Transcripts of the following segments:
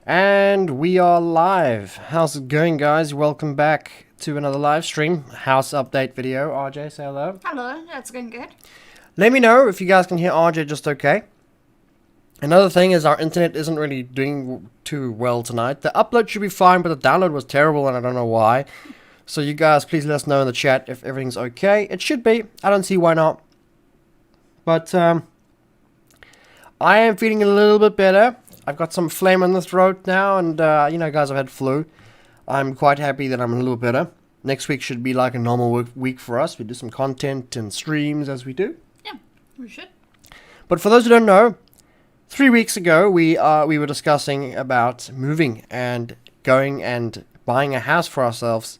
And we are live. How's it going, guys? Welcome back to another live stream. House update video. RJ, say hello. Hello, that's going good. Let me know if you guys can hear RJ just okay. Another thing is our internet isn't really doing too well tonight. The upload should be fine, but the download was terrible and I don't know why. So you guys, please let us know in the chat if everything's okay. It should be. I don't see why not. But I am feeling a little bit better. I've got some phlegm in the throat now, and you know, guys, I've had flu. I'm quite happy that I'm a little better. Next week should be like a normal week for us. We do some content and streams as we do. Yeah, we should. But for those who don't know, 3 weeks ago we were discussing about moving and going and buying a house for ourselves.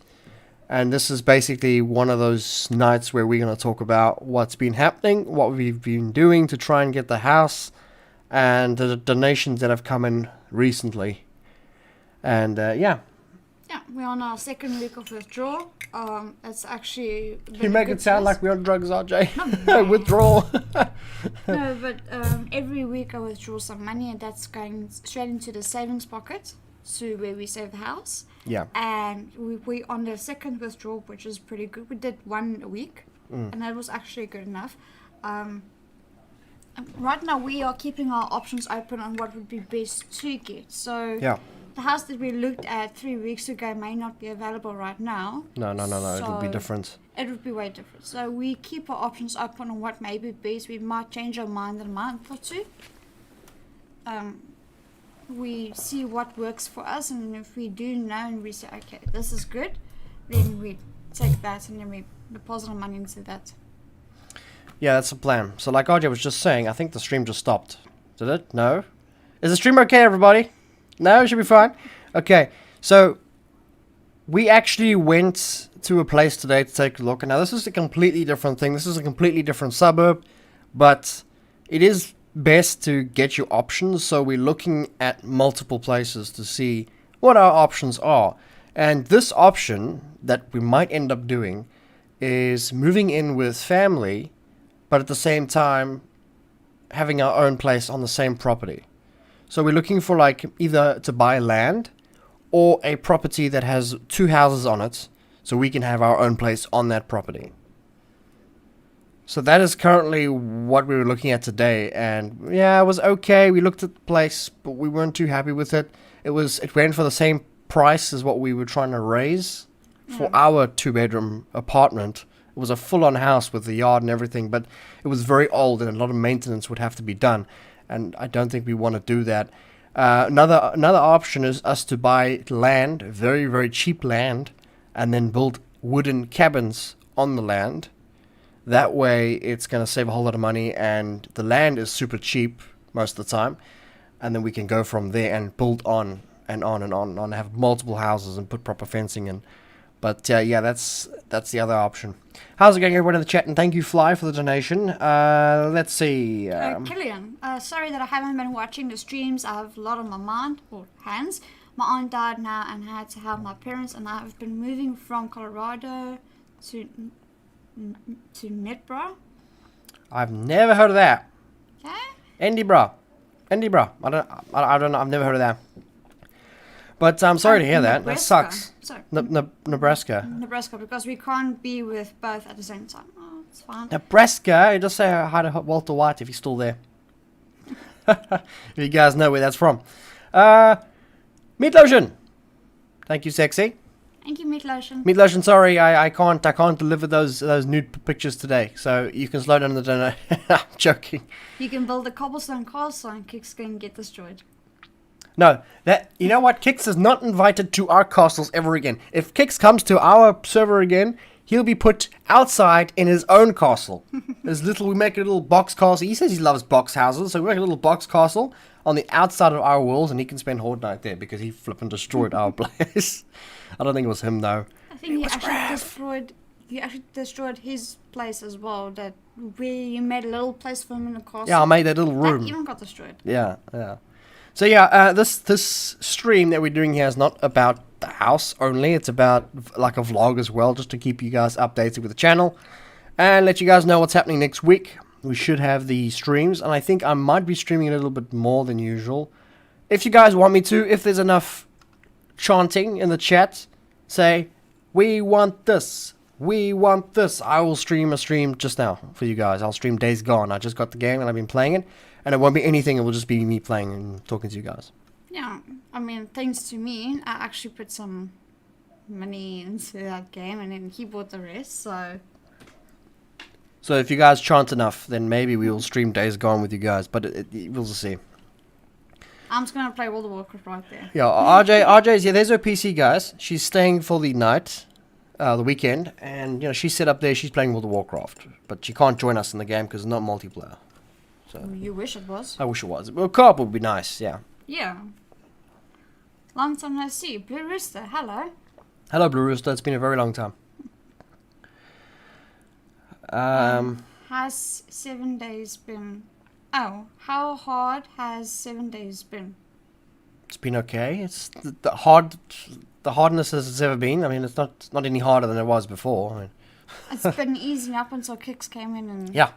And this is basically one of those nights where we're going to talk about what's been happening, what we've been doing to try and get the house, and the donations that have come in recently. And yeah. Yeah, we're on our second week of withdrawal. It's actually... You make it sound like we're on drugs, RJ. No. Withdrawal. No, but every week I withdraw some money, and that's going straight into the savings pocket, to where we save the house. Yeah. And we on the second withdrawal, which is pretty good. We did one a week, and that was actually good enough. Right now we are keeping our options open on what would be best to get. So Yeah. the house that we looked at 3 weeks ago may not be available right now. No. It would be So different. It would be way different. So we keep our options open on what may be best. We might change our mind in a month or two. We see what works for us, and if we do know and we say, okay, this is good, then we take that and then we deposit our money into that. Yeah, that's the plan. So like RJ was just saying, I think the stream just stopped. Did it? No? Is the stream okay, everybody? No? It should be fine? Okay, so we actually went to a place today to take a look. And now this is a completely different thing. This is a completely different suburb, but it is best to get your options. So we're looking at multiple places to see what our options are. And this option that we might end up doing is moving in with family, but at the same time having our own place on the same property. So we're looking for like either to buy land or a property that has 2 houses on it, so we can have our own place on that property. So that is currently what we were looking at today, and yeah, it was okay. We looked at the place, but we weren't too happy with it. It went for the same price as what we were trying to raise for our 2-bedroom apartment. It was a full-on house with the yard and everything, but it was very old and a lot of maintenance would have to be done, and I don't think we want to do that. Another option is us to buy land, very, very cheap land, and then build wooden cabins on the land. That way it's going to save a whole lot of money, and the land is super cheap most of the time, and then we can go from there and build on and on and on and on, have multiple houses and put proper fencing in. But yeah, that's the other option. How's it going, everyone in the chat? And thank you, Fly, for the donation. Let's see. Killian, sorry that I haven't been watching the streams. I have a lot on my mind, or hands. My aunt died now and I had to help my parents, and I've been moving from Colorado to Nedbra. I've never heard of that. Okay. Edinburgh. I don't know. I've never heard of that. But I'm sorry to hear that. That Nebraska. sucks. Sorry. Nebraska. Nebraska, because we can't be with both at the same time. Oh, it's fine. Nebraska. Just say hi to Walter White if he's still there. If you guys know where that's from. Meat Lotion. Thank you, sexy. Thank you, Meat Lotion. Meat Lotion. Sorry, I can't deliver those nude pictures today. So you can slow down the donor. I'm joking. You can build a cobblestone castle and Kicks can get destroyed. No, you know what? Kix is not invited to our castles ever again. If Kix comes to our server again, he'll be put outside in his own castle. We make a little box castle. He says he loves box houses, so we make a little box castle on the outside of our walls, and he can spend Horde Night there because he flipping destroyed our place. I don't think it was him though. I think he actually destroyed his place as well. That where you made a little place for him in the castle. Yeah, I made that little room. That even got destroyed. Yeah. So yeah, this stream that we're doing here is not about the house only. It's about like a vlog as well, just to keep you guys updated with the channel and let you guys know what's happening next week. We should have the streams, and I think I might be streaming a little bit more than usual if you guys want me to, if there's enough chanting in the chat, say, we want this, we want this, I will stream a stream just now for you guys. I'll stream Days Gone. I just got the game and I've been playing it, and it won't be anything, it will just be me playing and talking to you guys. Yeah, I mean, thanks to me, I actually put some money into that game, and then he bought the rest, so... So if you guys chant enough, then maybe we will stream Days Gone with you guys, but we'll just see. I'm just gonna play World of Warcraft right there. Yeah, RJ's, yeah, there's her PC, guys. She's staying for the night, the weekend, and, you know, she's set up there, she's playing World of Warcraft, but she can't join us in the game because it's not multiplayer. So You wish it was. I wish it was. Well, co-op would be nice, yeah. Yeah. Long time no see. Blue Rooster, hello. Hello, Blue Rooster, it's been a very long time. Has 7 days been... Oh, how hard has 7 days been? It's been okay. It's the hardness as it's ever been. I mean, it's not any harder than it was before. I mean, It's been easy up until Kicks came in and... yeah,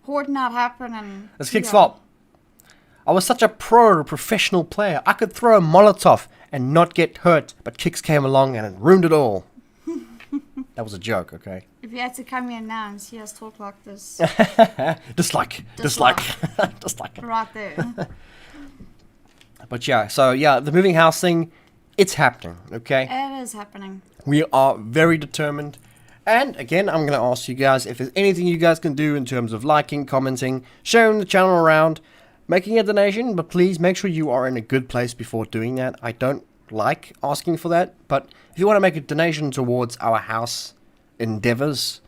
Horde not happen and... it's Kick's fault. I was such a professional player. I could throw a Molotov and not get hurt, but Kicks came along and it ruined it all. That was a joke, okay? If you had to come here now and see us talk like this... Dislike. Right there. But yeah, so yeah, the moving house thing, it's happening, okay? It is happening. We are very determined. And again, I'm going to ask you guys if there's anything you guys can do in terms of liking, commenting, sharing the channel around, making a donation, but please make sure you are in a good place before doing that. I don't like asking for that, but if you want to make a donation towards our house endeavors,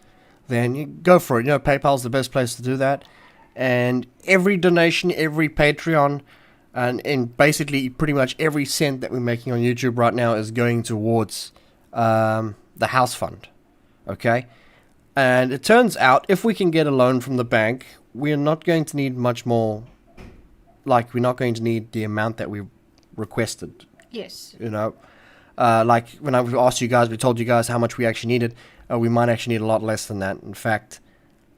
then you go for it. You know, PayPal's the best place to do that. And every donation, every Patreon, and basically pretty much every cent that we're making on YouTube right now is going towards the house fund. Okay? And it turns out, if we can get a loan from the bank, we're not going to need much more. Like, we're not going to need the amount that we requested. Yes. You know? Like, when I asked you guys, we told you guys how much we actually needed. We might actually need a lot less than that. In fact,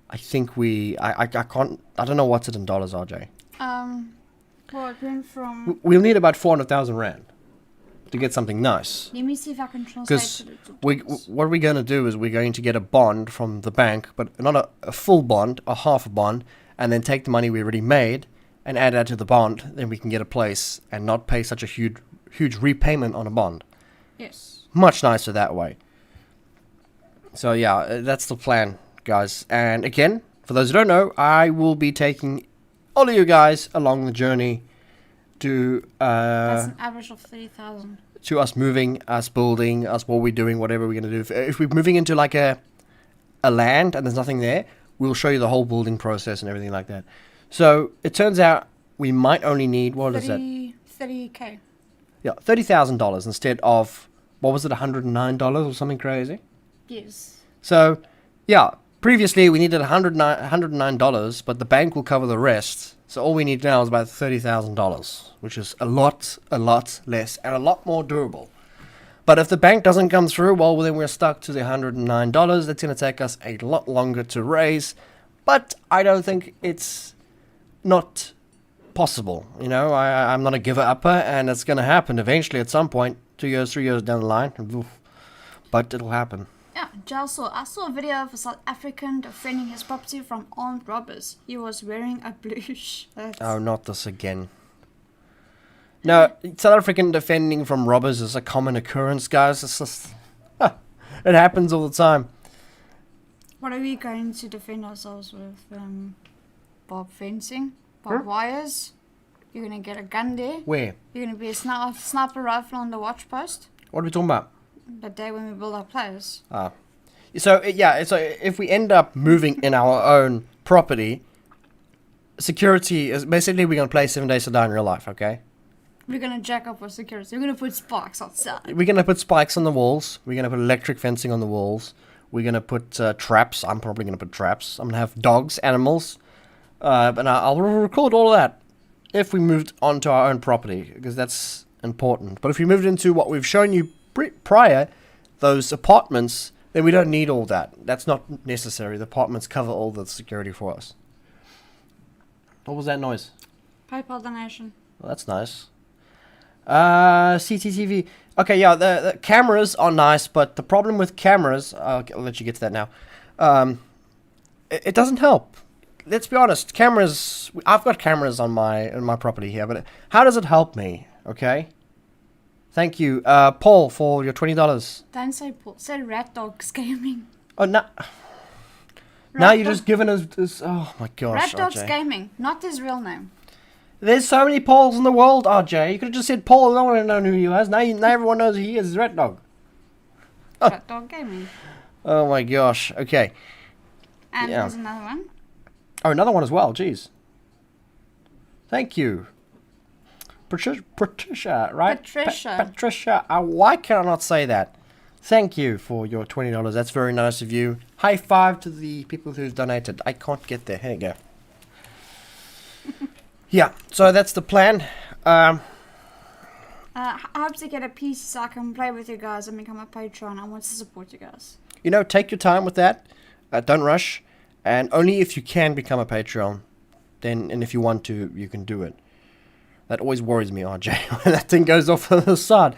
I think I don't know what's it in dollars, RJ. Well, it went from... We'll need about 400,000 Rand to get something nice. Let me see if I can translate Because it. what we're going to do is we're going to get a bond from the bank, but not a full bond, a half a bond, and then take the money we already made and add that to the bond. Then we can get a place and not pay such a huge repayment on a bond. Yes. Much nicer that way. So yeah, that's the plan, guys. And again, for those who don't know, I will be taking all of you guys along the journey to That's an average of 30,000. to us moving, us building, us what we're doing, whatever we're going to do. If we're moving into like a land and there's nothing there, we'll show you the whole building process and everything like that. So it turns out we might only need, what is that? 30K. Yeah, $30,000 instead of, what was it, $109 or something crazy? Yes. So, yeah, previously we needed $109, but the bank will cover the rest. So all we need now is about $30,000, which is a lot less and a lot more durable. But if the bank doesn't come through, well, then we're stuck to the $109. That's going to take us a lot longer to raise. But I don't think it's not possible. You know, I'm not a giver-upper, and it's going to happen eventually at some point, 2 years, 3 years down the line. But it'll happen. Yeah, I saw a video of a South African defending his property from armed robbers. He was wearing a blue shirt. Oh, not this again. No, South African defending from robbers is a common occurrence, guys. It's just... it happens all the time. What are we going to defend ourselves with? Barbed fencing? Barbed wires? You're going to get a gun there? Where? You're going to be a sniper rifle on the watch post? What are we talking about? The day when we build our place. So if we end up moving in our own property, security is basically we're going to play 7 Days to Die in real life, okay? We're going to jack up our security. We're going to put spikes outside. We're going to put spikes on the walls. We're going to put electric fencing on the walls. We're going to put traps. I'm probably going to put traps. I'm going to have dogs, animals. And I'll record all of that if we moved onto our own property, because that's important. But if we moved into what we've shown you prior, those apartments, then we don't need all that. That's not necessary. The apartments cover all the security for us. What was that noise? PayPal donation. Well, that's nice. CCTV. Okay, yeah, the cameras are nice, but the problem with cameras, I'll let you get to that now. It doesn't help. Let's be honest. Cameras. I've got cameras on my property here, but how does it help me? Okay. Thank you, Paul, for your $20. Don't say Paul. Say Rat Dogs Gaming. Oh no. Now you're just giving us this. Oh my gosh, Rat Dogs RJ. Gaming, not his real name. There's so many Pauls in the world, RJ. You could have just said Paul. No one would know who he was. Now everyone knows who he is. Rat Dog. Rat Dog Gaming. Oh my gosh. Okay. And Yeah. there's another one. Oh, another one as well. Jeez. Thank you. Patricia, right? Patricia. Patricia. Why can I not say that? Thank you for your $20. That's very nice of you. High five to the people who've donated. I can't get there. Here you go. Yeah, so that's the plan. I hope to get a PC so I can play with you guys and become a Patreon. I want to support you guys. You know, take your time with that. Don't rush. And only if you can become a Patreon. Then, and if you want to, you can do it. That always worries me, RJ, when that thing goes off on the side.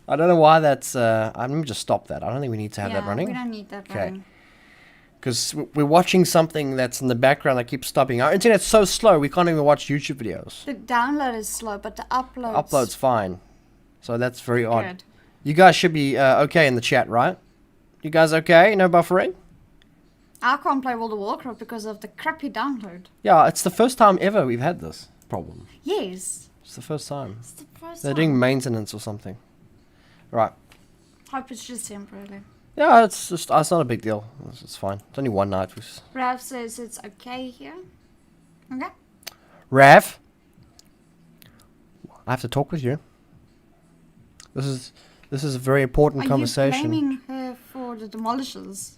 I don't know why that's... let me just stop that. I don't think we need to have that running. We don't need that running. Because we're watching something that's in the background that keeps stopping. Our internet's so slow, we can't even watch YouTube videos. The download is slow, but the upload... Upload's fine. So that's very odd. Good. You guys should be okay in the chat, right? You guys okay? No buffering? I can't play World of Warcraft because of the crappy download. Yeah, it's the first time ever we've had this problem. Yes. It's the first time. It's the first They're time. doing maintenance or something. Right. Hope it's just temporarily. Yeah, it's not a big deal. It's fine. It's only one night. Ralph says it's okay here. Okay. Rav, I have to talk with you. This is a very important conversation. Are you blaming her for the demolishers?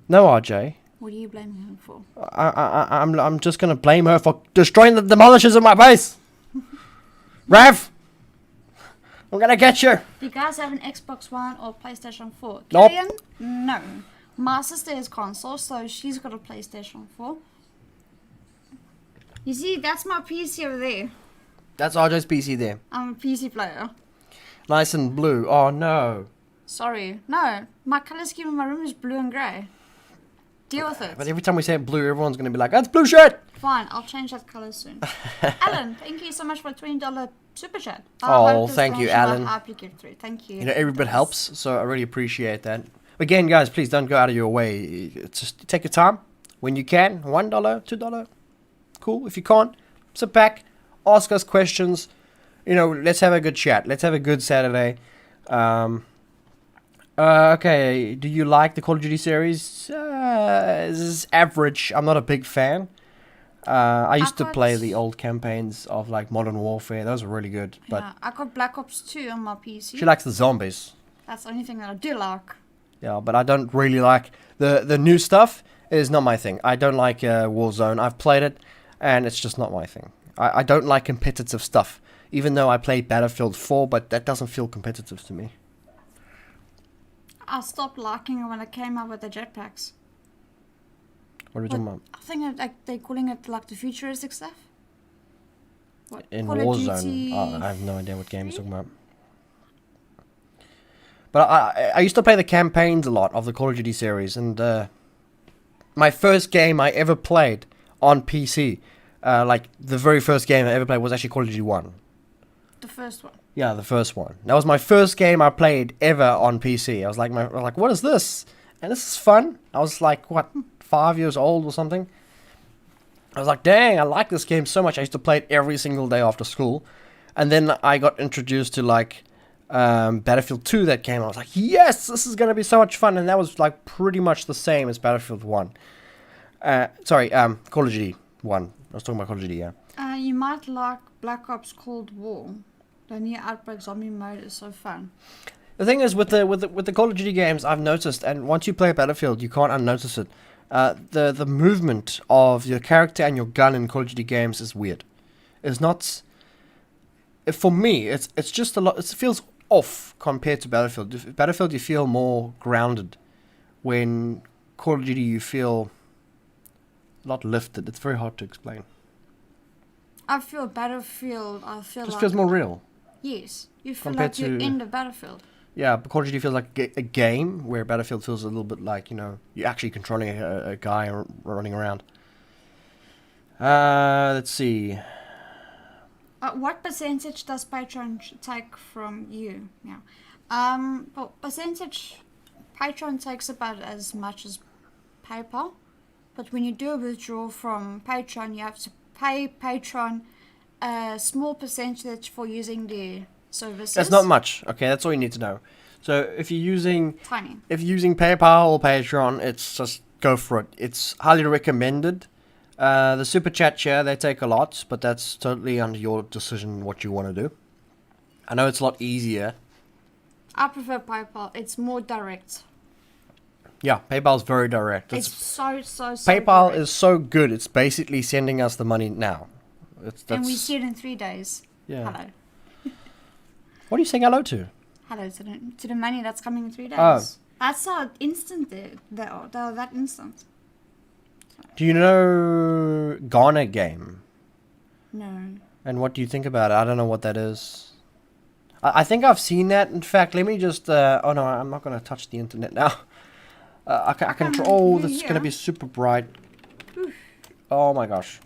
No, RJ. What are you blaming her for? I'm just gonna blame her for destroying the demolishers in my base. Rav, I'm gonna get you. Do you guys have an Xbox One or PlayStation 4? Nope. Killian? No. My sister is console, so she's got a PlayStation 4. You see, that's my PC over there. That's RJ's PC there. I'm a PC player. Nice and blue. Oh no. Sorry. No, my color scheme in my room is blue and grey. Deal with it. But every time we say blue, everyone's gonna be like, "That's blue shirt." Fine, I'll change that color soon. Alan, thank you so much for a $20 super chat. Oh, thank you, Alan. Thank you. You know, every bit helps, so I really appreciate that. Again, guys, please don't go out of your way. It's just take your time when you can. $1, $2, cool. If you can't, sit back, ask us questions. You know, let's have a good chat. Let's have a good Saturday. Okay, do you like the Call of Duty series? This is average. I'm not a big fan. I used to play the old campaigns of like Modern Warfare. Those were really good. But yeah, I got Black Ops 2 on my PC. she likes the zombies. That's the only thing that I do like. Yeah, but I don't really like the new stuff. Is not my thing. I don't like Warzone. I've played it, and it's just not my thing. I don't like competitive stuff. Even though I played Battlefield 4, but that doesn't feel competitive to me. I stopped liking it when it came out with the jetpacks. What are we talking about? I think they're calling it like the futuristic stuff. What? In Call of Warzone? Duty I have no idea what game you're talking about. But I used to play the campaigns a lot of the Call of Duty series, and my first game I ever played on PC, like the very first game I ever played was actually Call of Duty 1. The first one. Yeah, the first one. That was my first game I played ever on PC. I was like, what is this? And this is fun. I was like, what, 5 years old or something? I was like, dang, I like this game so much. I used to play it every single day after school. And then I got introduced to like Battlefield 2 that came. I was like, yes, this is going to be so much fun. And that was like pretty much the same as Battlefield 1. Call of Duty 1. I was talking about Call of Duty, yeah. You might like Black Ops Cold War. The new Outbreak zombie mode is so fun. The thing is with the Call of Duty games, I've noticed, and once you play Battlefield, you can't unnotice it. The movement of your character and your gun in Call of Duty games is weird. It's not. For me, it's just a lot. It feels off compared to Battlefield. Battlefield, you feel more grounded. When Call of Duty, you feel a lot lifted. It's very hard to explain. I feel Battlefield. I feel Just like feels more real. yes, you feel compared like you're to- in the Battlefield. Yeah, but Call of Duty feels like a game, where Battlefield feels a little bit like, you're actually controlling a guy running around. Let's see. What percentage does Patreon take from you? Yeah. Well, percentage Patreon takes about as much as PayPal, but when you do a withdrawal from Patreon, you have to pay Patreon a small percentage for using their services. That's not much. Okay, that's all you need to know. So if you're using Tiny. PayPal or Patreon, it's just go for it. It's highly recommended. The super chat share, they take a lot, but that's totally under your decision what you want to do. I know it's a lot easier. I prefer PayPal. It's more direct. Yeah, PayPal's very direct. It's so PayPal direct. is so good. It's basically sending us the money now. And we see it in 3 days. Yeah. Hello. What are you saying hello to? Hello to the money that's coming in 3 days. Oh. That's how instant they are. They're that instant. Do you know Ghana game? No. And what do you think about it? I don't know what that is. I think I've seen that. In fact, let me just... oh no, I'm not going to touch the internet now. I can... Oh, this is going to be super bright. Oof. Oh my gosh.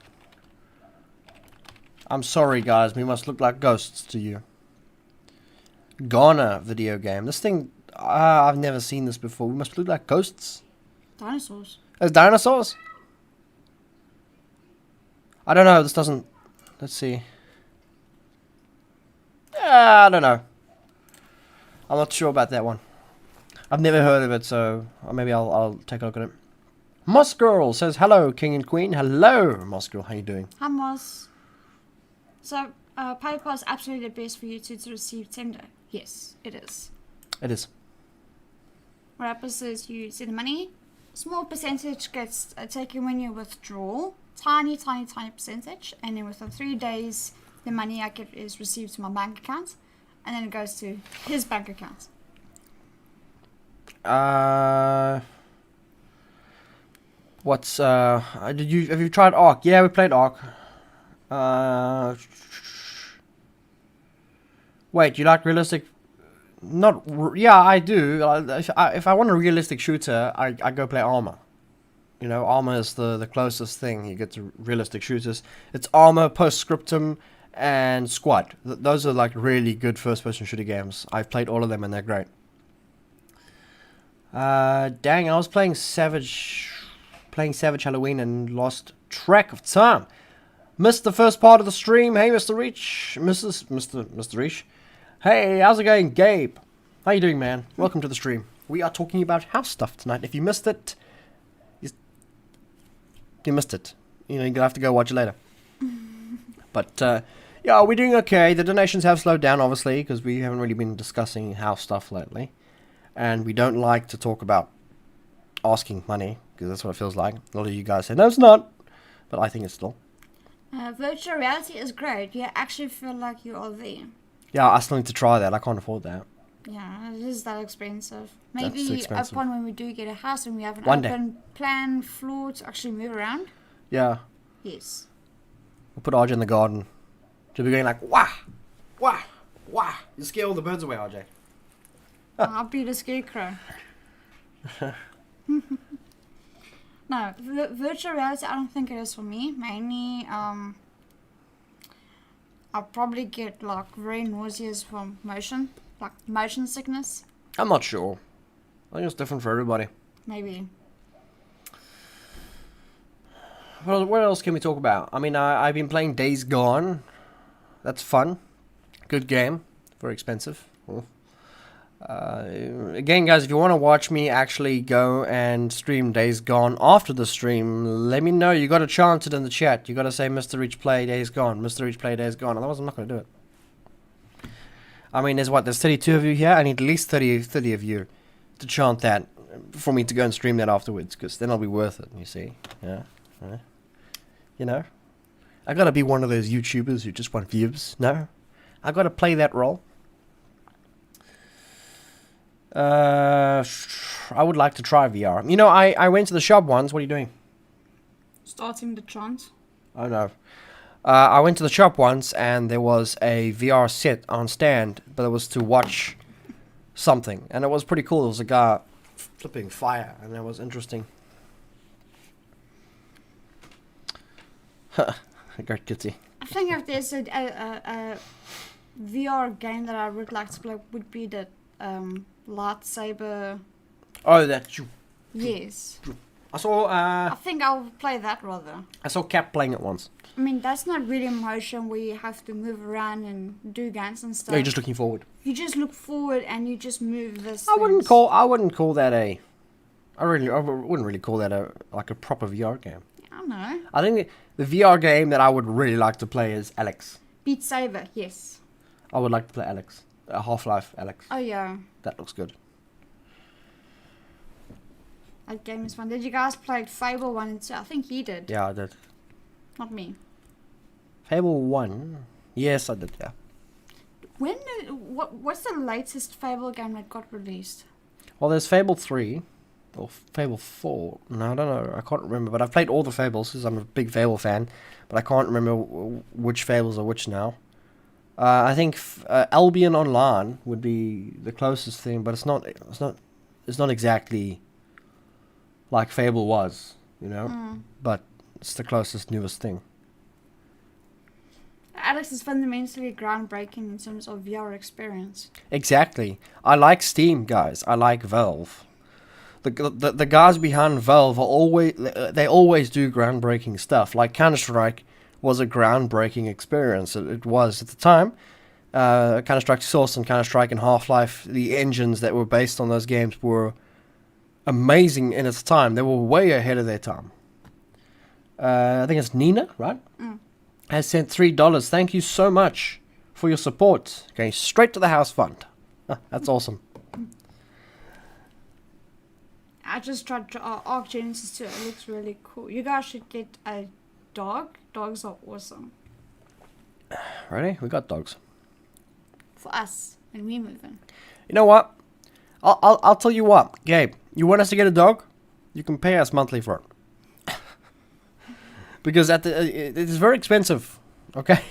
I'm sorry, guys. We must look like ghosts to you. Ghana video game. This thing... I've never seen this before. We must look like ghosts. Dinosaurs. As dinosaurs? I don't know. This doesn't... Let's see. I don't know. I'm not sure about that one. I've never heard of it, so maybe I'll take a look at it. Moss Girl says, hello, King and Queen. Hello, Moss Girl. How you doing? Hi, Moss. So, PayPal is absolutely the best for you to receive tender. Yes, it is. It is. What happens is you see the money. Small percentage gets taken when you withdraw. Tiny percentage. And then within 3 days, the money I get is received to my bank account. And then it goes to his bank account. Have you tried Ark? Yeah, we played Ark. Wait, you like realistic? Yeah, I do. If I want a realistic shooter, I go play Arma. You know, Arma is the closest thing you get to realistic shooters. It's Arma, Postscriptum, and Squad. Those are like really good first-person shooter games. I've played all of them and they're great. Dang, I was playing Savage Halloween and lost track of time. Missed the first part of the stream. Hey, Mr. Reach, Mr. Reach. Hey, how's it going, Gabe? How you doing, man? Welcome to the stream. We are talking about house stuff tonight. If you missed it, you missed it. You know, you're gonna have to go watch it later. But yeah, we're doing okay. The donations have slowed down, obviously, because we haven't really been discussing house stuff lately, and we don't like to talk about asking money because that's what it feels like. A lot of you guys say no, it's not, but I think it's still. Virtual reality is great. You actually feel like you are there. Yeah, I still need to try that. I can't afford that. Yeah, it is that expensive. That's too Maybe expensive. upon when we do get a house and we have an One day. open plan floor to actually move around. Yeah, Yes. we'll put RJ in the garden. She'll be going like, wah, wah, wah. You scare all the birds away, RJ. I'll be the scarecrow. No, virtual reality, I don't think it is for me. Mainly, I'll probably get like very nauseous from motion, like motion sickness. I'm not sure. I think it's different for everybody. Maybe. Well, what else can we talk about? I mean, I've been playing Days Gone. That's fun. Good game. Very expensive. Again, guys, if you want to watch me actually go and stream Days Gone after the stream, let me know. You got to chant it in the chat. You got to say, Mr. Reach play Days Gone. Mr. Reach play Days Gone. Otherwise, I'm not going to do it. I mean, there's 32 of you here. I need at least 30 of you to chant that for me to go and stream that afterwards, because then it'll be worth it, you see. Yeah. You know? I got to be one of those YouTubers who just want views. No? I got to play that role. I would like to try VR. You know, I went to the shop once. What are you doing? Starting the chant. Oh no. I went to the shop once and there was a VR set on stand, but it was to watch something, and it was pretty cool. There was a guy flipping fire, and that was interesting. Great kitty. I think if there's a VR game that I would like to play, would be the lightsaber. Oh, that you. Yes. I saw. I think I'll play that rather. I saw Cap playing it once. I mean, that's not really motion where you have to move around and do guns and stuff. No, you're just looking forward. You just look forward and you just move this. I wouldn't call that a. I wouldn't really call that a proper VR game. I don't know. I think the VR game that I would really like to play is Alex. Beat Saber, yes. I would like to play Alex. Half-Life Alex. Oh yeah. That looks good. That game is fun. Did you guys play Fable 1 and 2? I think he did. Yeah, I did. Not me. Fable 1? Yes, I did, yeah. What's the latest Fable game that got released? Well, there's Fable 3. Or Fable 4. No, I don't know. I can't remember. But I've played all the Fables because I'm a big Fable fan. But I can't remember which Fables are which now. I think Albion Online would be the closest thing. But it's not exactly like Fable was, you know. But it's the closest, newest thing. Alex is fundamentally groundbreaking in terms of VR experience. Exactly. I like Steam, guys. I like Valve. The guys behind Valve are always do groundbreaking stuff. Like Counter-Strike was a groundbreaking experience. It was at the time. Counter-Strike Source and Counter-Strike and Half-Life, the engines that were based on those games were amazing in its time. They were way ahead of their time. I think it's Nina, right? Has sent $3. Thank you so much for your support. Going straight to the house fund. That's awesome. I just tried to Arc Genesis 2. It looks really cool. You guys should get a dog. Dogs are awesome. Ready? We got dogs. For us when we move in. You know what? I'll tell you what, Gabe. You want us to get a dog? You can pay us monthly for it. Because it is very expensive. Okay.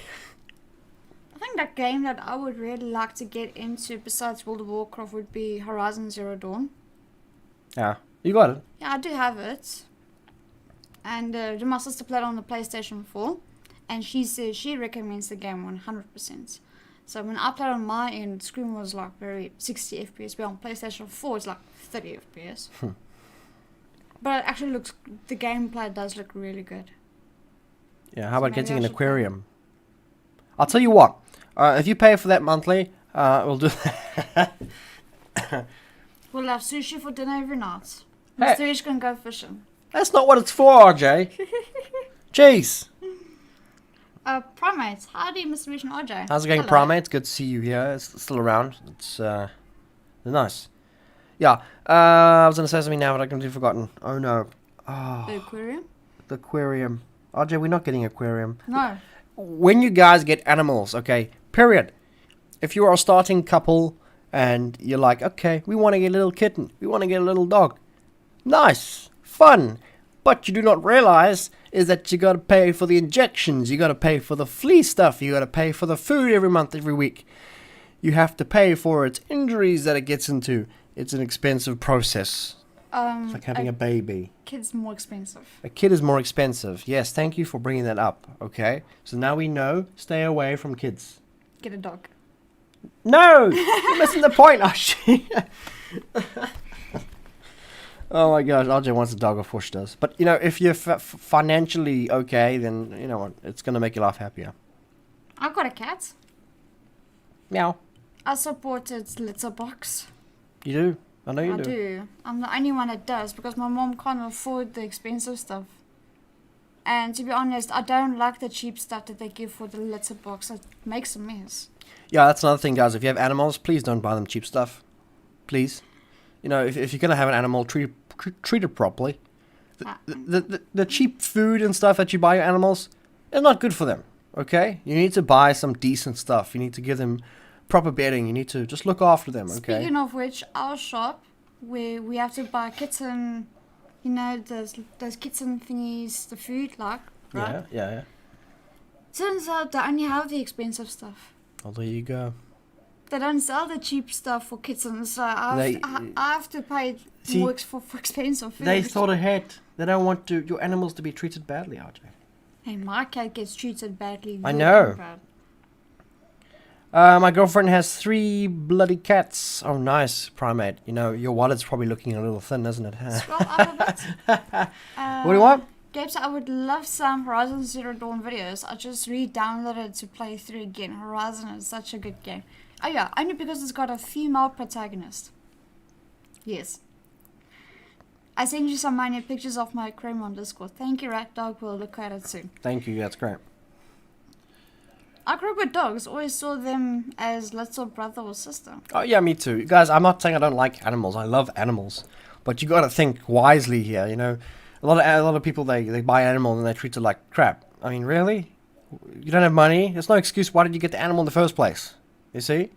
I think that game that I would really like to get into besides World of Warcraft would be Horizon Zero Dawn. Yeah, you got it. Yeah, I do have it. And my sister played on the PlayStation 4. And she says she recommends the game 100%. So when I played on my end, the screen was like very 60 FPS. But on PlayStation 4, it's like 30 FPS. But it actually the gameplay does look really good. Yeah, how about getting an aquarium? I'll tell you what. If you pay for that monthly, we'll do that. We'll have sushi for dinner every night. Hey. Mr. Ish can go fishing. That's not what it's for, RJ. Jeez. Primates. Howdy, Mr. Ish and RJ. How's it going, Hello. Primates? Good to see you here. It's still around. It's nice. Yeah. I was going to say something now, but I completely forgotten. Oh, no. Oh, The aquarium? the aquarium. RJ, we're not getting aquarium. No. When you guys get animals, okay, period. If you are a starting couple and you're like, okay, we want to get a little kitten, we want to get a little dog. Nice, fun. But you do not realize is that you got to pay for the injections, you got to pay for the flea stuff, you got to pay for the food every month, every week. You have to pay for its injuries that it gets into. It's an expensive process. It's like having a baby. Kid's more expensive. A kid is more expensive. Yes, thank you for bringing that up. Okay, so now we know. Stay away from kids. Get a dog. No, you're missing the point, Archie. Oh my gosh, RJ wants a dog, of course she does. But you know, if you're financially okay, then you know what, it's gonna make your life happier. I've got a cat. Meow. I support its litter box. You do? I know you I do. I'm the only one that does because my mom can't afford the expensive stuff. And to be honest, I don't like the cheap stuff that they give for the litter box. It makes a mess. Yeah, that's another thing, guys. If you have animals, please don't buy them cheap stuff. Please. You know, if you're going to have an animal, treat it properly. The cheap food and stuff that you buy your animals is not good for them, okay? You need to buy some decent stuff. You need to give them proper bedding. You need to just look after them, okay? Speaking of which, our shop, where we have to buy kitten, you know, those kitten thingies, the food, like, right? Yeah. Turns out they only have the expensive stuff. Oh, there you go. They don't sell the cheap stuff for kittens, so I have to pay more for expensive food. They thought ahead. They don't want your animals to be treated badly, RJ. Hey, my cat gets treated badly. I know. My girlfriend has 3 bloody cats. Oh, nice, primate. You know, your wallet's probably looking a little thin, isn't it? Scroll up a bit. What do you want? Gabe said, I would love some Horizon Zero Dawn videos. I just re-downloaded it to play through again. Horizon is such a good game. Oh yeah, only because it's got a female protagonist. Yes. I sent you some minor pictures of my aquarium on Discord. Thank you, Rat Dog. We'll look at it soon. Thank you, that's great. I grew up with dogs. Always saw them as little brother or sister. Oh yeah, me too. Guys, I'm not saying I don't like animals. I love animals. But you gotta think wisely here, you know. A lot of people, they buy an animal and they treat it like crap. I mean, really? You don't have money? There's no excuse. Why did you get the animal in the first place? You see?